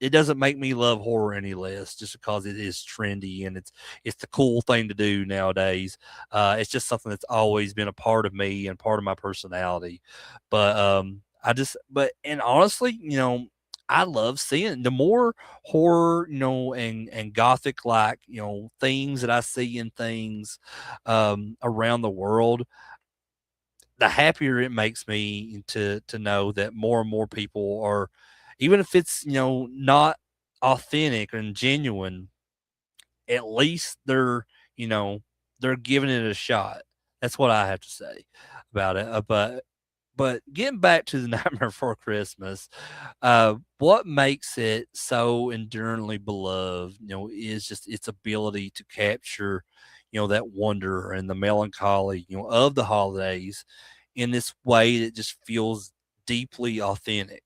Speaker 1: it doesn't make me love horror any less just because it is trendy and it's the cool thing to do nowadays. It's just something that's always been a part of me and part of my personality. But and honestly, I love seeing the more horror, and gothic like, things that I see in things around the world, the happier it makes me to know that more and more people are, even if it's, not authentic and genuine, at least you know, they're giving it a shot. That's what I have to say about it. But getting back to the Nightmare Before Christmas, what makes it so enduringly beloved, is just its ability to capture, that wonder and the melancholy, of the holidays in this way that just feels deeply authentic.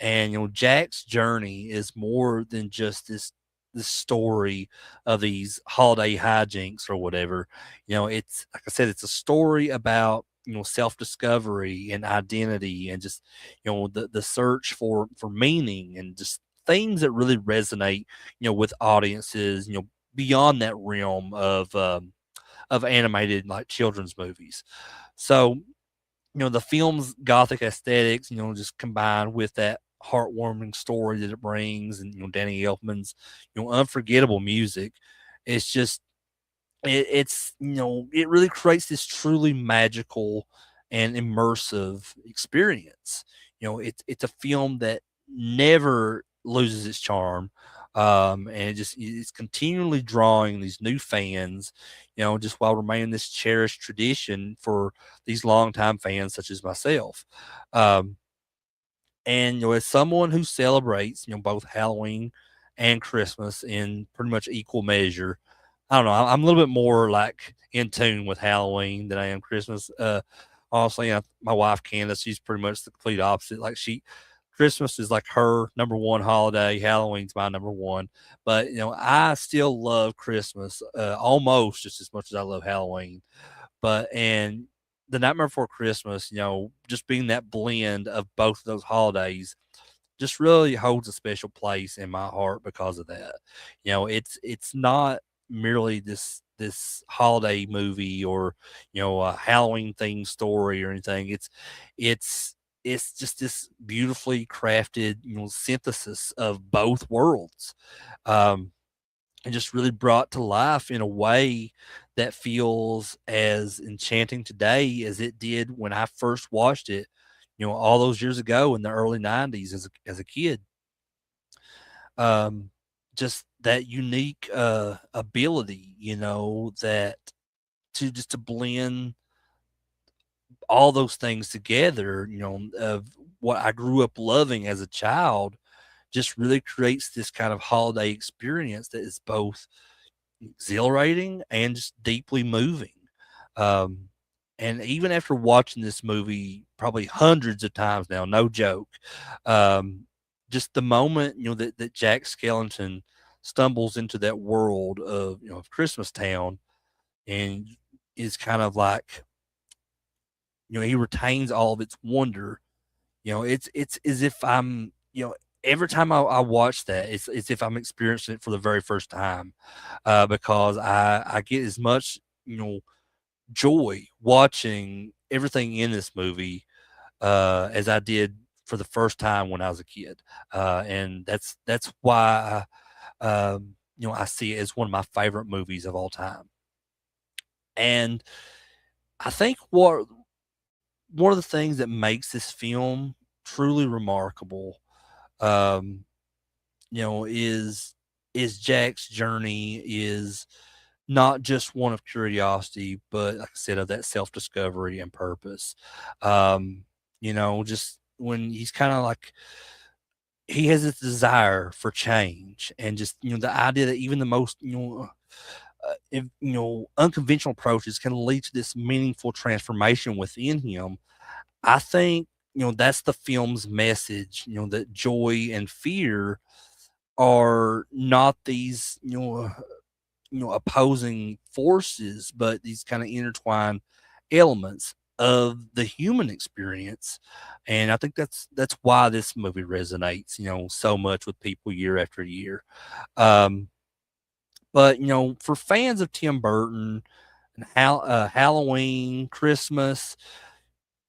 Speaker 1: And Jack's journey is more than just this story of these holiday hijinks or whatever. It's like I said, it's a story about self discovery and identity and just the search for meaning and just things that really resonate with audiences beyond that realm of animated like children's movies. So the film's gothic aesthetics, just combined with that heartwarming story that it brings, and Danny Elfman's unforgettable music, it's just it's it really creates this truly magical and immersive experience. It's a film that never loses its charm, and it's continually drawing these new fans, just while remaining this cherished tradition for these longtime fans such as myself. Um, and as someone who celebrates, both Halloween and Christmas in pretty much equal measure, I don't know. I'm a little bit more like in tune with Halloween than I am Christmas. Honestly, my wife Candace, she's pretty much the complete opposite. Like Christmas is like her number one holiday. Halloween's my number one. But I still love Christmas almost just as much as I love Halloween. And the Nightmare Before Christmas, just being that blend of both of those holidays just really holds a special place in my heart because of that. It's not merely this holiday movie or a Halloween themed story or anything. It's it's just this beautifully crafted synthesis of both worlds. Um, and just really brought to life in a way that feels as enchanting today as it did when I first watched it, all those years ago in the early 90s as a kid. Um, just that unique ability, that to blend all those things together, of what I grew up loving as a child, just really creates this kind of holiday experience that is both exhilarating and just deeply moving. Um, and even after watching this movie probably hundreds of times now, no joke, um, just the moment that Jack Skellington stumbles into that world of Christmas Town and is kind of like he retains all of its wonder. It's as if I'm every time I watch that, it's if I'm experiencing it for the very first time, because I get as much joy watching everything in this movie as I did for the first time when I was a kid, and that's why I see it as one of my favorite movies of all time. And I think what one of the things that makes this film truly remarkable, um, is Jack's journey is not just one of curiosity, but like I said, of that self discovery and purpose. Just when he's kind of like he has this desire for change, and just the idea that even the most unconventional approaches can lead to this meaningful transformation within him. I think that's the film's message. That joy and fear are not these opposing forces, but these kind of intertwined elements of the human experience. And I think that's why this movie resonates so much with people year after year. Um, but for fans of Tim Burton and Halloween, Christmas,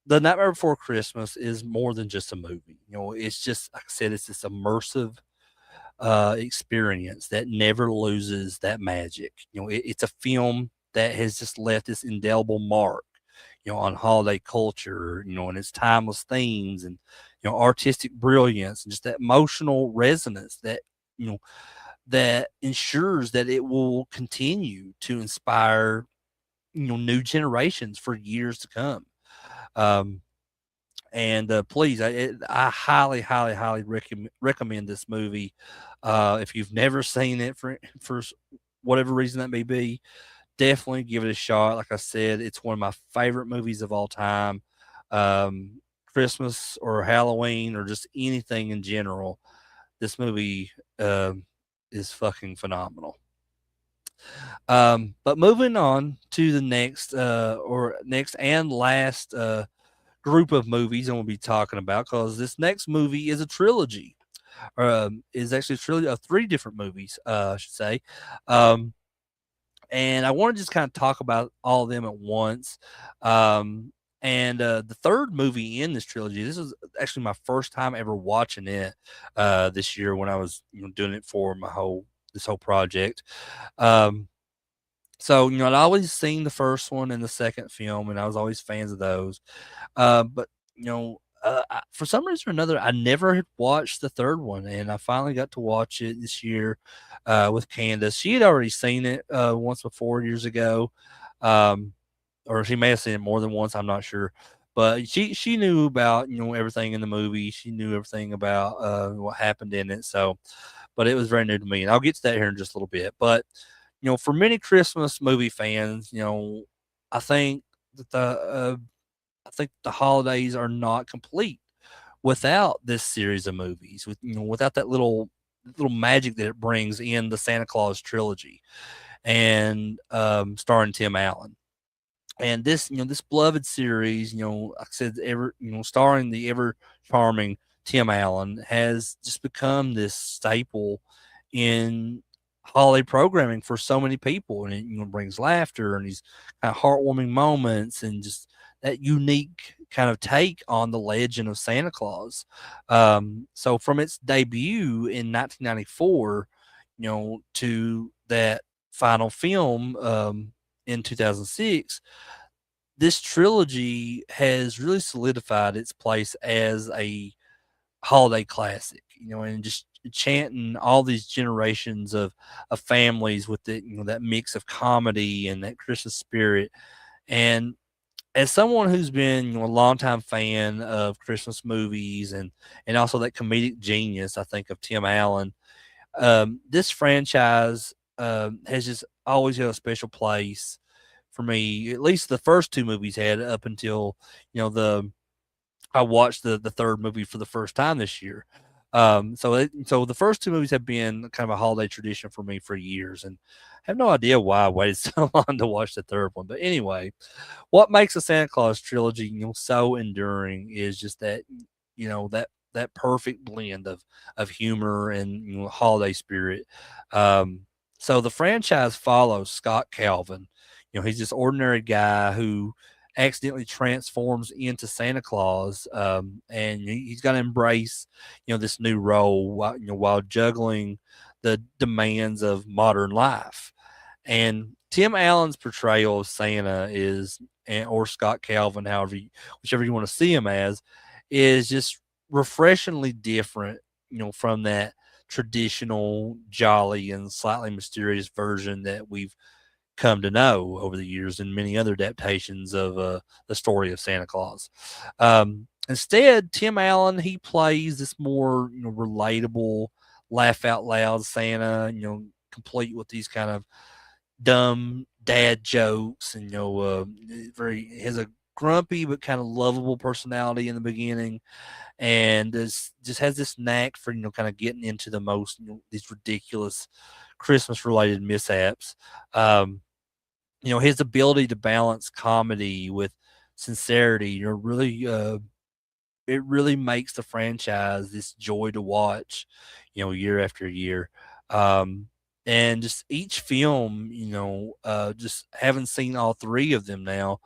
Speaker 1: The Nightmare Before Christmas is more than just a movie. It's just like I said, it's this immersive experience that never loses that magic. It's a film that has just left this indelible mark, on holiday culture, and its timeless themes and artistic brilliance and just that emotional resonance you know that ensures that it will continue to inspire new generations for years to come. Um, and please, I highly, highly, highly recommend this movie. If you've never seen it for whatever reason that may be, definitely give it a shot. Like I said, it's one of my favorite movies of all time. Um, Christmas or Halloween or just anything in general, this movie is fucking phenomenal. But moving on to the next and last group of movies I'm going to be talking about, because this next movie is a trilogy, is actually a trilogy of three different movies, I should say. Um, and I want to just kind of talk about all of them at once. Um, and the third movie in this trilogy, this is actually my first time ever watching it this year when I was doing it for this whole project. Um, so I'd always seen the first one and the second film, and I was always fans of those. But for some reason or another, I never had watched the third one, and I finally got to watch it this year with Candace. She had already seen it once before years ago, um, or she may have seen it more than once. I'm not sure, but she knew about everything in the movie. She knew everything about what happened in it. So, but it was very new to me, and I'll get to that here in just a little bit. But for many Christmas movie fans, I think that I think the holidays are not complete without this series of movies, without that little magic that it brings in the Santa Claus trilogy, and starring Tim Allen. And this beloved series, like I said, starring the ever charming Tim Allen, has just become this staple in holiday programming for so many people, and it brings laughter and these kind of heartwarming moments and just that unique kind of take on the legend of Santa Claus. So from its debut in 1994, to that final film. in 2006, this trilogy has really solidified its place as a holiday classic, and just chanting all these generations of families with the that mix of comedy and that Christmas spirit. And as someone who's been a longtime fan of Christmas movies and also that comedic genius, I think of Tim Allen, this franchise has just always got a special place for me. At least the first two movies had up until the I watched the third movie for the first time this year. So the first two movies have been kind of a holiday tradition for me for years, and I have no idea why I waited so long to watch the third one. But anyway, what makes the Santa Claus trilogy, so enduring is just that, that perfect blend of humor and holiday spirit. Um, so the franchise follows Scott Calvin. He's this ordinary guy who accidentally transforms into Santa Claus, and he's got to embrace, this new role while juggling the demands of modern life. And Tim Allen's portrayal of Santa or Scott Calvin, whichever you want to see him as, is just refreshingly different, from that traditional, jolly, and slightly mysterious version that we've come to know over the years in many other adaptations of the story of Santa Claus. Instead, Tim Allen, he plays this more relatable, laugh out loud Santa, complete with these kind of dumb dad jokes, and very has a grumpy but kind of lovable personality in the beginning, and just has this knack for kind of getting into the most these ridiculous Christmas related mishaps. His ability to balance comedy with sincerity, really it really makes the franchise this joy to watch, year after year. Um, and just each film, just having seen all three of them now,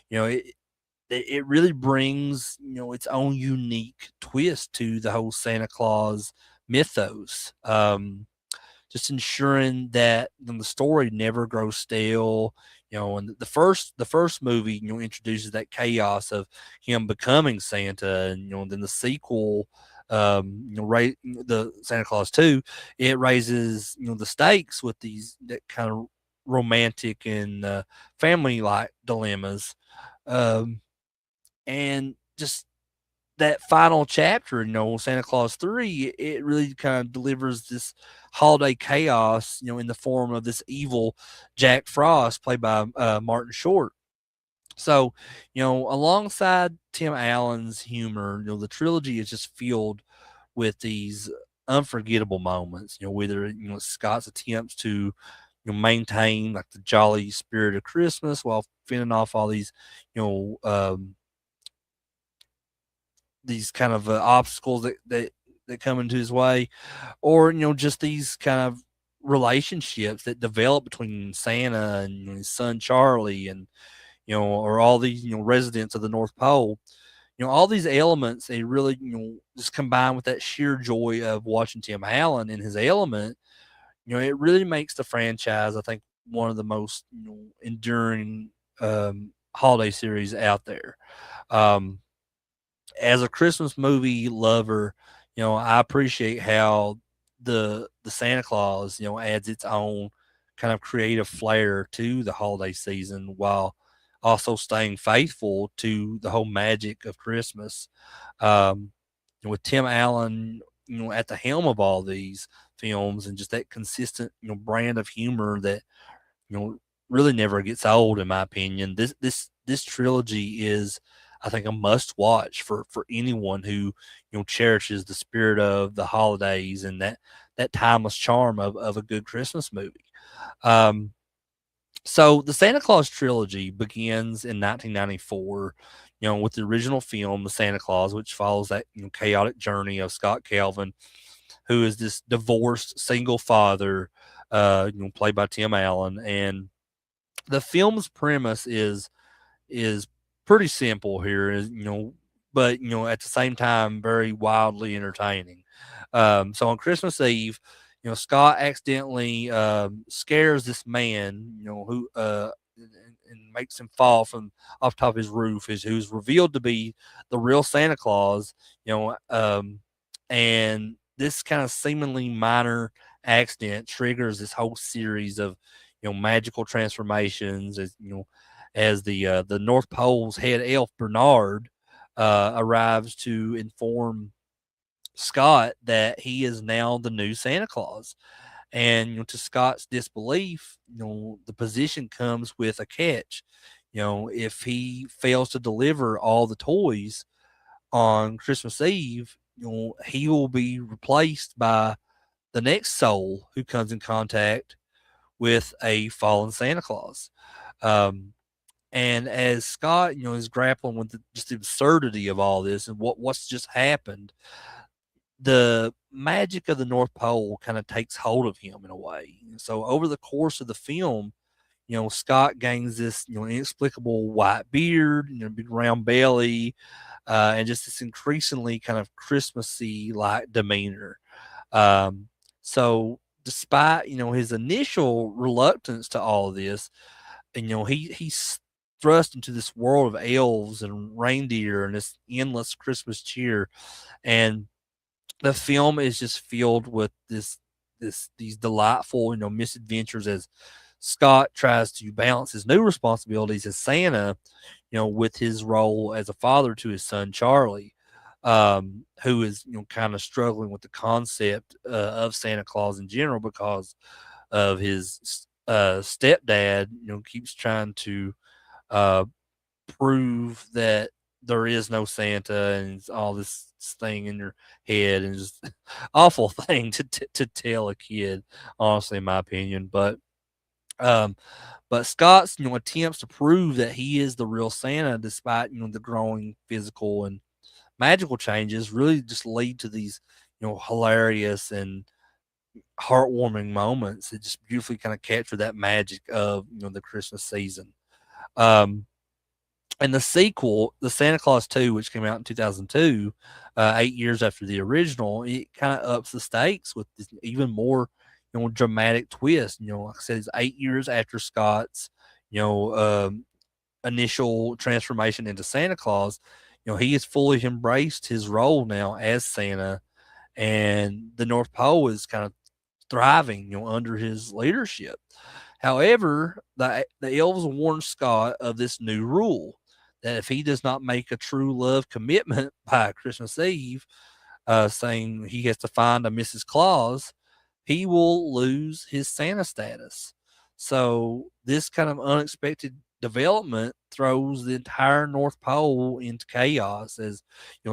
Speaker 1: it really brings, its own unique twist to the whole Santa Claus mythos. Just ensuring that the story never grows stale. And the first movie, introduces that chaos of him becoming Santa, and then the sequel, the Santa Claus 2, it raises the stakes with these that kind of romantic and family like dilemmas, um, and just that final chapter, Santa Claus 3, it really kind of delivers this holiday chaos, in the form of this evil Jack Frost, played by Martin Short. So, alongside Tim Allen's humor, the trilogy is just filled with these unforgettable moments, whether, Scott's attempts to, maintain like the jolly spirit of Christmas while fending off all these kind of obstacles that come into his way, or just these kind of relationships that develop between Santa and his son Charlie, and or all these residents of the North Pole. All these elements, they really just combine with that sheer joy of watching Tim Allen in his element. It really makes the franchise, I think, one of the most enduring holiday series out there. Um, as a Christmas movie lover, I appreciate how the Santa Claus, adds its own kind of creative flair to the holiday season while also staying faithful to the whole magic of Christmas. Um, with Tim Allen, at the helm of all these films, and just that consistent, brand of humor that you know, really never gets old in my opinion. This trilogy is, I think, a must watch for anyone who cherishes the spirit of the holidays and that timeless charm of a good Christmas movie. Um, so the Santa Claus trilogy begins in 1994, with the original film, The Santa Claus, which follows that chaotic journey of Scott Calvin, who is this divorced single father, played by Tim Allen. And the film's premise is pretty simple here, is but at the same time very wildly entertaining. So on Christmas Eve, Scott accidentally scares this man, who and makes him fall from off top of his roof, is who's revealed to be the real Santa Claus. You know, and this kind of seemingly minor accident triggers this whole series of magical transformations, as the North Pole's head elf Bernard arrives to inform Scott that he is now the new Santa Claus. And to Scott's disbelief, the position comes with a catch. If he fails to deliver all the toys on Christmas Eve, he will be replaced by the next soul who comes in contact with a fallen Santa Claus. Um, and as Scott, is grappling with just the absurdity of all this and what's just happened, the magic of the North Pole kind of takes hold of him in a way. So over the course of the film, Scott gains this, inexplicable white beard, big round belly, and just this increasingly kind of Christmassy like demeanor. Um, so despite, his initial reluctance to all of this, and, he's thrust into this world of elves and reindeer and this endless Christmas cheer. And the film is just filled with these delightful, misadventures as Scott tries to balance his new responsibilities as Santa, with his role as a father to his son Charlie, who is kind of struggling with the concept of Santa Claus in general because of his stepdad. Keeps trying to uh, prove that there is no Santa and it's all this thing in your head, and just awful thing to tell a kid, honestly, in my opinion. Um, but Scott's attempts to prove that he is the real Santa, despite the growing physical and magical changes, really just lead to these hilarious and heartwarming moments that just beautifully kind of capture that magic of the Christmas season. Um, and the sequel, the Santa Claus 2, which came out in 2002, 8 years after the original, it kind of ups the stakes with this even more, dramatic twist. Like I said, it's 8 years after Scott's, you know, um, initial transformation into Santa Claus. He has fully embraced his role now as Santa, and the North Pole is kind of thriving, under his leadership. However, the elves warn Scott of this new rule that if he does not make a true love commitment by Christmas Eve, saying he has to find a Mrs. Claus, he will lose his Santa status. So this kind of unexpected development throws the entire North Pole into chaos as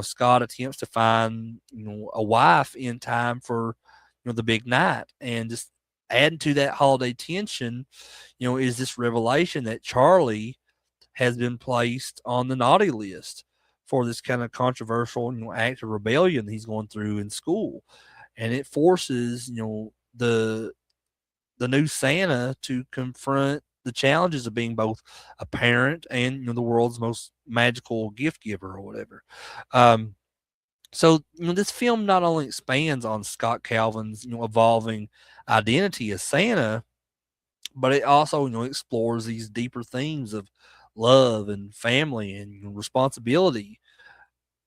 Speaker 1: Scott attempts to find a wife in time for the big night. And just adding to that holiday tension, is this revelation that Charlie has been placed on the naughty list for this kind of controversial act of rebellion he's going through in school. And it forces the new Santa to confront the challenges of being both a parent and the world's most magical gift giver or whatever. Um, so this film not only expands on Scott Calvin's evolving identity as Santa, but it also explores these deeper themes of love and family and responsibility.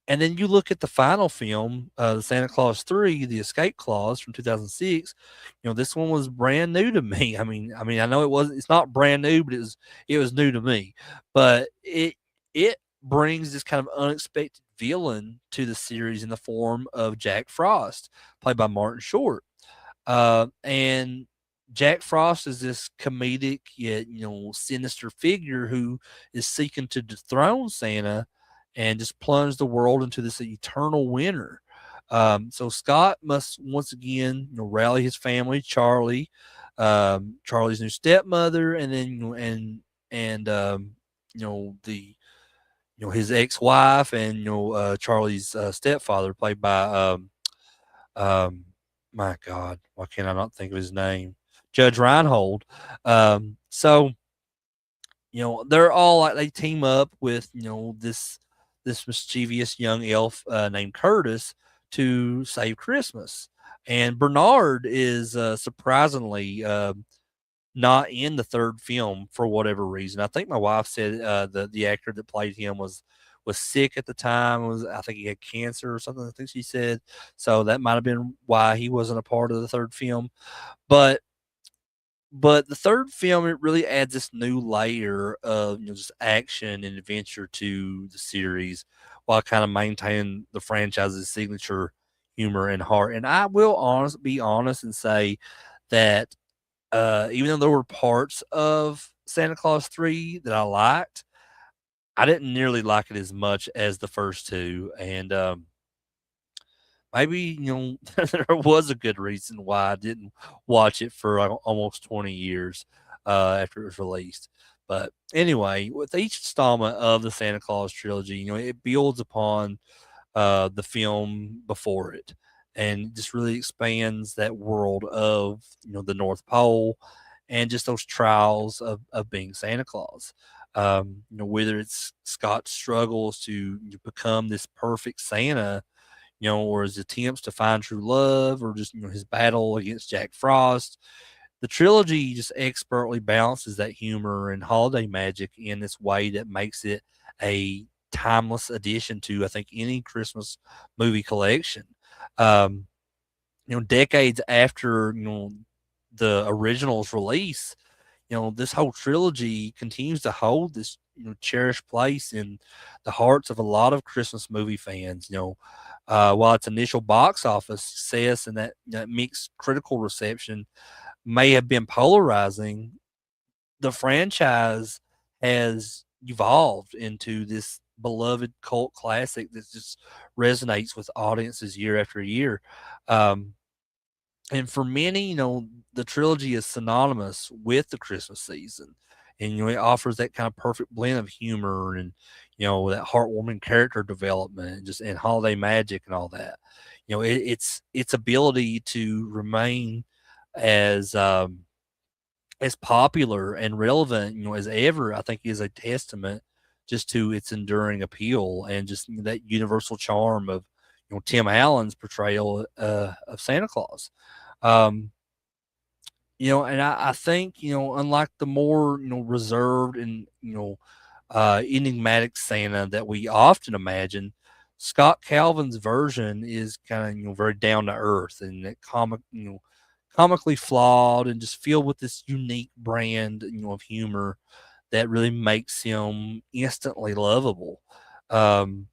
Speaker 1: And then you look at the final film, the Santa Claus 3, The Escape Clause from 2006. This one was brand new to me. I know it's not brand new, but it was new to me. But it brings this kind of unexpected villain to the series in the form of Jack Frost, played by Martin Short. And Jack Frost is this comedic yet sinister figure who is seeking to dethrone Santa and just plunge the world into this eternal winter. So Scott must once again rally his family, Charlie, Charlie's new stepmother, and then the his ex-wife, and Charlie's stepfather, played by um, my God, why can't I not think of his name? Judge Reinhold. So they're all like, they team up with this mischievous young elf named Curtis to save Christmas. And Bernard is surprisingly not in the third film for whatever reason. I think my wife said the actor that played him was sick at the time. Was I think he had cancer or something. I think she said so that might have been why he wasn't a part of the third film. But the third film, it really adds this new layer of just action and adventure to the series, while kind of maintaining the franchise's signature humor and heart. And I will be honest and say that even though there were parts of Santa Claus 3 that I liked, I didn't nearly like it as much as the first two. And maybe, there was a good reason why I didn't watch it for almost 20 years after it was released. But anyway, with each installment of the Santa Claus trilogy, it builds upon the film before it, and just really expands that world of the North Pole and just those trials of being Santa Claus. Whether it's Scott's struggles to become this perfect Santa, or his attempts to find true love, or just his battle against Jack Frost. The trilogy just expertly balances that humor and holiday magic in this way that makes it a timeless addition to, I think, any Christmas movie collection. Um, Decades after the original's release, this whole trilogy continues to hold this cherished place in the hearts of a lot of Christmas movie fans. While its initial box office success and that mixed critical reception may have been polarizing, the franchise has evolved into this beloved cult classic that just resonates with audiences year after year. Um, and for many, the trilogy is synonymous with the Christmas season. And it offers that kind of perfect blend of humor and that heartwarming character development and just and holiday magic and all that. Its ability to remain as as popular and relevant, as ever, I think is a testament just to its enduring appeal and just that universal charm of Tim Allen's portrayal of Santa Claus. Um, and I think, unlike the more, reserved and, enigmatic Santa that we often imagine, Scott Calvin's version is kind of, very down to earth and that comically flawed and just filled with this unique brand, of humor that really makes him instantly lovable. Um,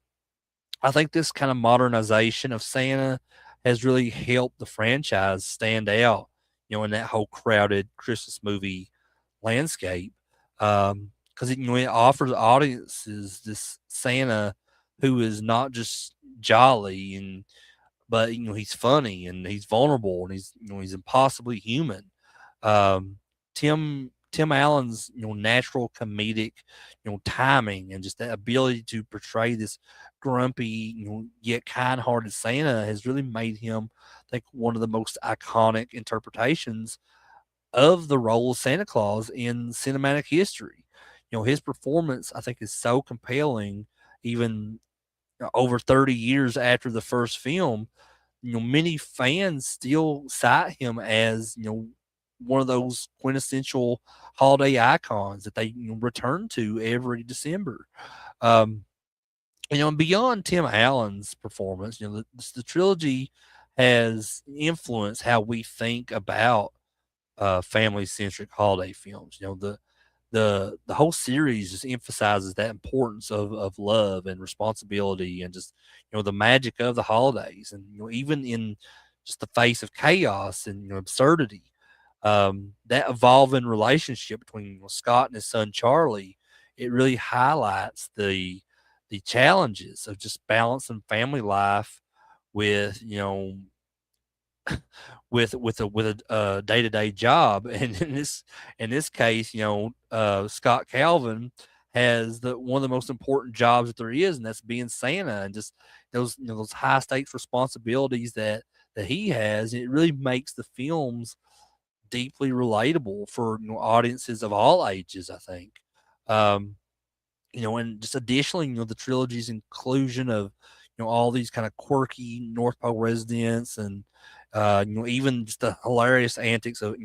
Speaker 1: I think this kind of modernization of Santa has really helped the franchise stand out, in that whole crowded Christmas movie landscape. Because it offers audiences this Santa who is not just jolly but he's funny and he's vulnerable and he's impossibly human. Um, Tim Allen's natural comedic timing and just that ability to portray this grumpy yet kind-hearted Santa has really made him, I think, one of the most iconic interpretations of the role of Santa Claus in cinematic history. His performance, I think, is so compelling, even over 30 years after the first film. Many fans still cite him as, one of those quintessential holiday icons that they return to every December. Um, and beyond Tim Allen's performance, the trilogy has influenced how we think about family centric holiday films. The whole series just emphasizes that importance of love and responsibility and just the magic of the holidays, and even in just the face of chaos and absurdity, that evolving relationship between Scott and his son Charlie, it really highlights the challenges of just balancing family life with with a day to day job. And in this case, Scott Calvin has the one of the most important jobs that there is, and that's being Santa, and just those high stakes responsibilities that he has. It really makes the films deeply relatable for audiences of all ages, I think. Um, and just additionally, the trilogy's inclusion of, all these kind of quirky North Pole residents and, even just the hilarious antics of,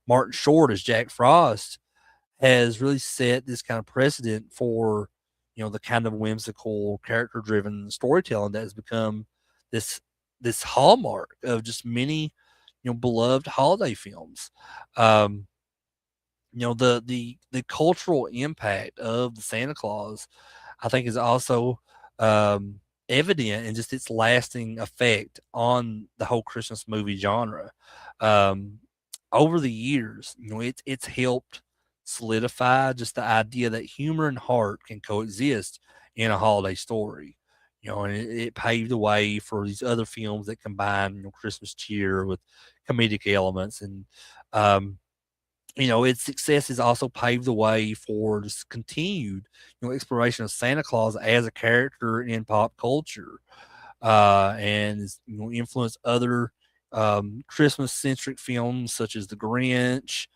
Speaker 1: Martin Short as Jack Frost has really set this kind of precedent for, the kind of whimsical, character driven storytelling that has become this this hallmark of just many, beloved holiday films. Um, the cultural impact of the Santa Claus, I think, is also um, evident in just its lasting effect on the whole Christmas movie genre. Um, Over the years, it's helped solidify just the idea that humor and heart can coexist in a holiday story. And it paved the way for these other films that combine, Christmas cheer with comedic elements. And um, its success has also paved the way for this continued, exploration of Santa Claus as a character in pop culture, and influenced other Christmas centric films such as The Grinch,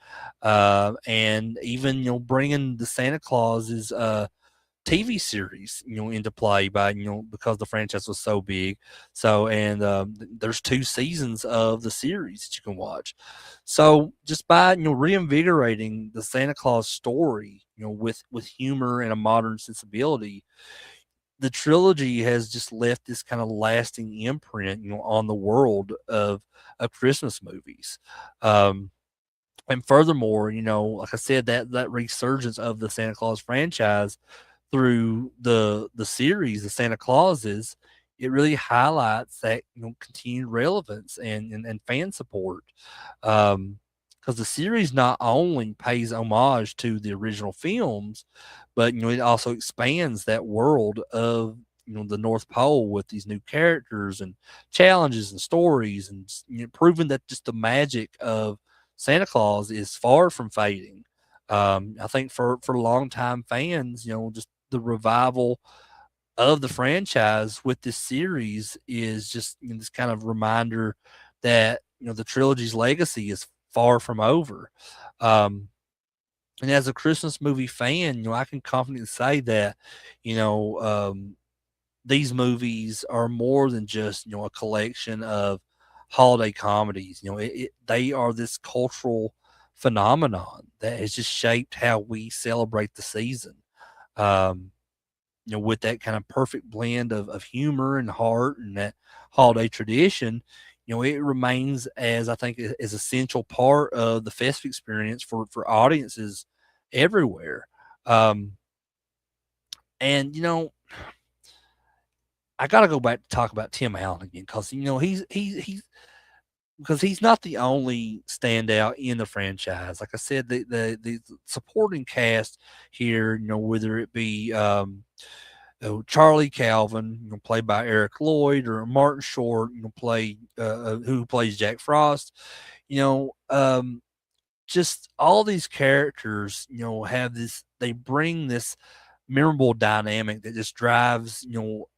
Speaker 1: and even bringing the Santa Claus's TV series, into play by, because the franchise was so big. So, and there's 2 seasons of the series that you can watch. So, just by reinvigorating the Santa Claus story, with humor and a modern sensibility, the trilogy has just left this kind of lasting imprint, on the world of Christmas movies. Um, and furthermore, like I said, that resurgence of the Santa Claus franchise through the series, the Santa Clauses, it really highlights that, continued relevance and fan support. Because the series not only pays homage to the original films, but it also expands that world of, the North Pole with these new characters and challenges and stories, and proving that just the magic of Santa Claus is far from fading. I think for longtime fans, just the revival of the franchise with this series is just, this kind of reminder that, the trilogy's legacy is far from over. Um, and as a Christmas movie fan, I can confidently say that, you know, um, these movies are more than just, a collection of holiday comedies. They are this cultural phenomenon that has just shaped how we celebrate the season. Um, with that kind of perfect blend of humor and heart and that holiday tradition, it remains as, I think, as essential part of the festive experience for audiences everywhere. Um, and I got to go back to talk about Tim Allen again because he's because he's not the only standout in the franchise. Like I said, the supporting cast here, whether it be Charlie Calvin, played by Eric Lloyd, or Martin Short, who plays Jack Frost. You know, um, just all these characters, have this. They bring this memorable dynamic that just drives,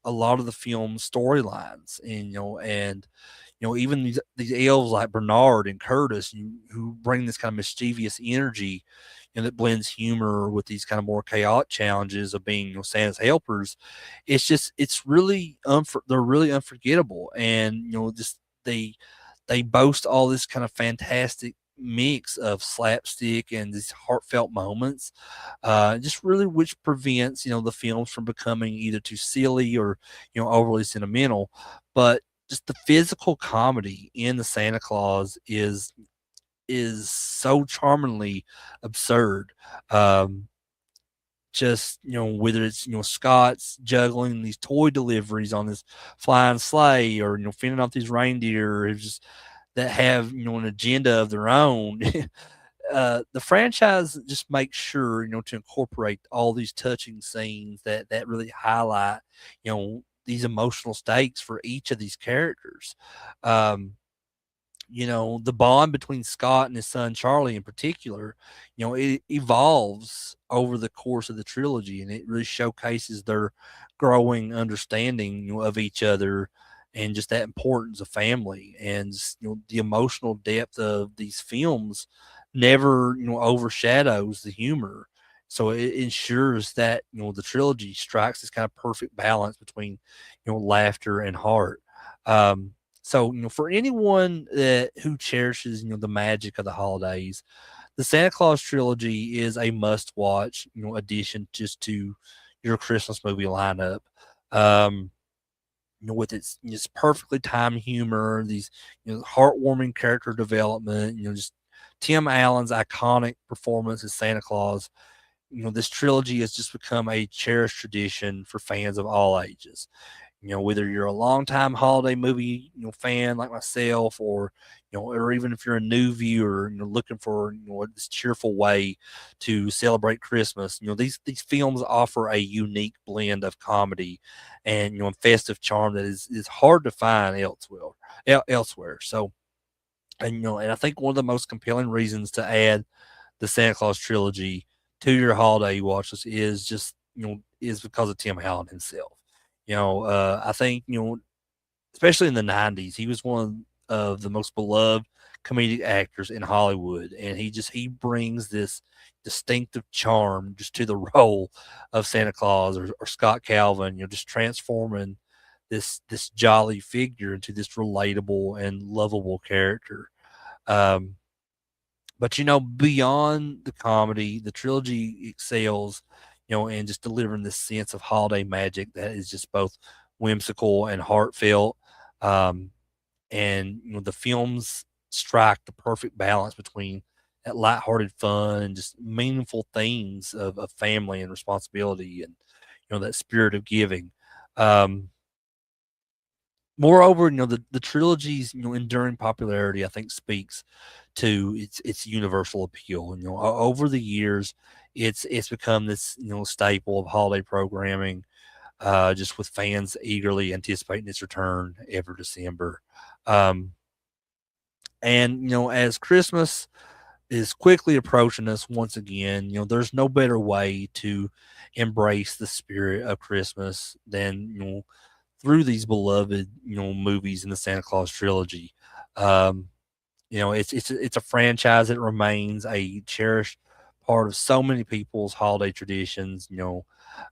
Speaker 1: a lot of the film's storylines, and even these elves like Bernard and Curtis, who bring this kind of mischievous energy, that blends humor with these kind of more chaotic challenges of being, Santa's helpers. It's really they're really unforgettable, and just they they boast all this kind of fantastic mix of slapstick and these heartfelt moments, just really which prevents, the films from becoming either too silly or, overly sentimental. But just the physical comedy in the Santa Claus is so charmingly absurd. Um, just, whether it's, Scott's juggling these toy deliveries on this flying sleigh, or fending off these reindeer, or just that have, an agenda of their own. The franchise just makes sure, to incorporate all these touching scenes that really highlight, these emotional stakes for each of these characters. Um, the bond between Scott and his son Charlie in particular, it evolves over the course of the trilogy, and it really showcases their growing understanding, of each other, and just that importance of family, and the emotional depth of these films never, overshadows the humor. So it ensures that, the trilogy strikes this kind of perfect balance between, laughter and heart. Um, So, for anyone that who cherishes, the magic of the holidays, the Santa Claus trilogy is a must watch, addition just to your Christmas movie lineup. Um, with its perfectly timed humor, these heartwarming character development, just Tim Allen's iconic performance as Santa Claus. This trilogy has just become a cherished tradition for fans of all ages. Whether you're a longtime holiday movie, fan like myself, or even if you're a new viewer, looking for, this cheerful way to celebrate Christmas, these films offer a unique blend of comedy and, festive charm that is hard to find elsewhere. So, and I think one of the most compelling reasons to add the Santa Claus trilogy to your holiday watches is just is because of Tim Allen himself. I think especially in the '90s, he was one of the most beloved comedic actors in Hollywood, and he brings this distinctive charm just to the role of Santa Claus or Scott Calvin. Just transforming this jolly figure into this relatable and lovable character. Um, but beyond the comedy, the trilogy excels, in just delivering this sense of holiday magic that is just both whimsical and heartfelt. Um, and the films strike the perfect balance between that lighthearted fun and just meaningful themes of family and responsibility and that spirit of giving. Um, Moreover, the trilogy's enduring popularity, I think, speaks to its universal appeal. Over the years, it's become this staple of holiday programming, just with fans eagerly anticipating its return every December. Um, and as Christmas is quickly approaching us once again, there's no better way to embrace the spirit of Christmas than through these beloved movies in the Santa Claus trilogy. Um, it's a franchise that remains a cherished part of so many people's holiday traditions.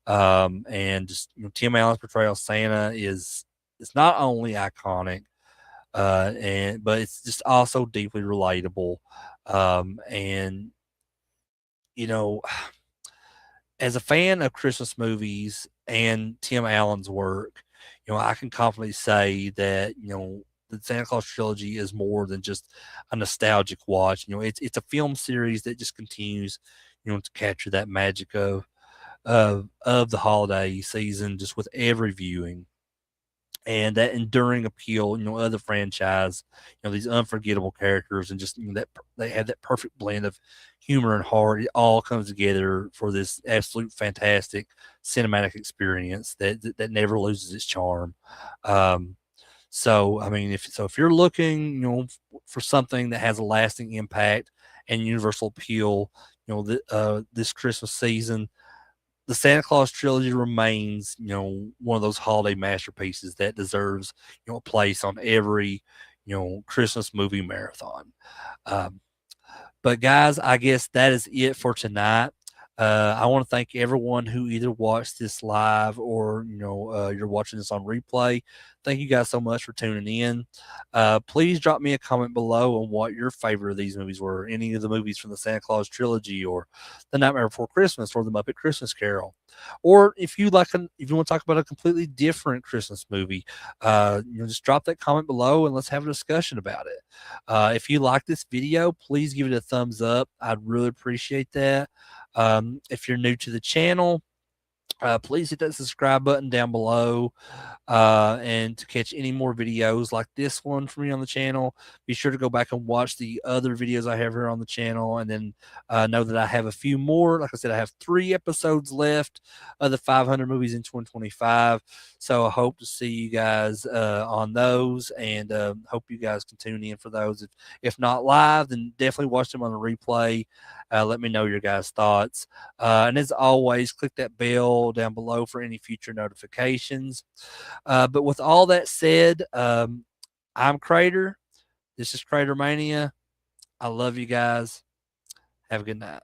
Speaker 1: And just Tim Allen's portrayal of Santa is it's not only iconic, but it's just also deeply relatable. And you know, as a fan of Christmas movies and Tim Allen's work, I can confidently say that the Santa Claus trilogy is more than just a nostalgic watch. It's a film series that just continues, to capture that magic of the holiday season, just with every viewing and that enduring appeal, of the franchise, these unforgettable characters, and just that they have that perfect blend of humor and heart. It all comes together for this absolute fantastic cinematic experience that never loses its charm. Um, so, I mean, if you're looking, for something that has a lasting impact and universal appeal, this Christmas season, the Santa Claus trilogy remains, one of those holiday masterpieces that deserves, a place on every, Christmas movie marathon. Um, but guys, I guess that is it for tonight. I want to thank everyone who either watched this live or you're watching this on replay. Thank you guys so much for tuning in. Please drop me a comment below on what your favorite of these movies were. Any of the movies from the Santa Claus trilogy, or The Nightmare Before Christmas, or The Muppet Christmas Carol. Or if you if you want to talk about a completely different Christmas movie, just drop that comment below and let's have a discussion about it. If you like this video, please give it a thumbs up. I'd really appreciate that. If you're new to the channel, please hit that subscribe button down below. And to catch any more videos like this one from me on the channel, be sure to go back and watch the other videos I have here on the channel. And then know that I have a few more. Like I said, I have 3 episodes left of the 500 movies in 2025. So I hope to see you guys on those, and hope you guys can tune in for those. If not live, then definitely watch them on the replay. Let me know your guys' thoughts. And as always, click that bell down below for any future notifications. But with all that said, I'm Crater. This is CraterMania. I love you guys. Have a good night.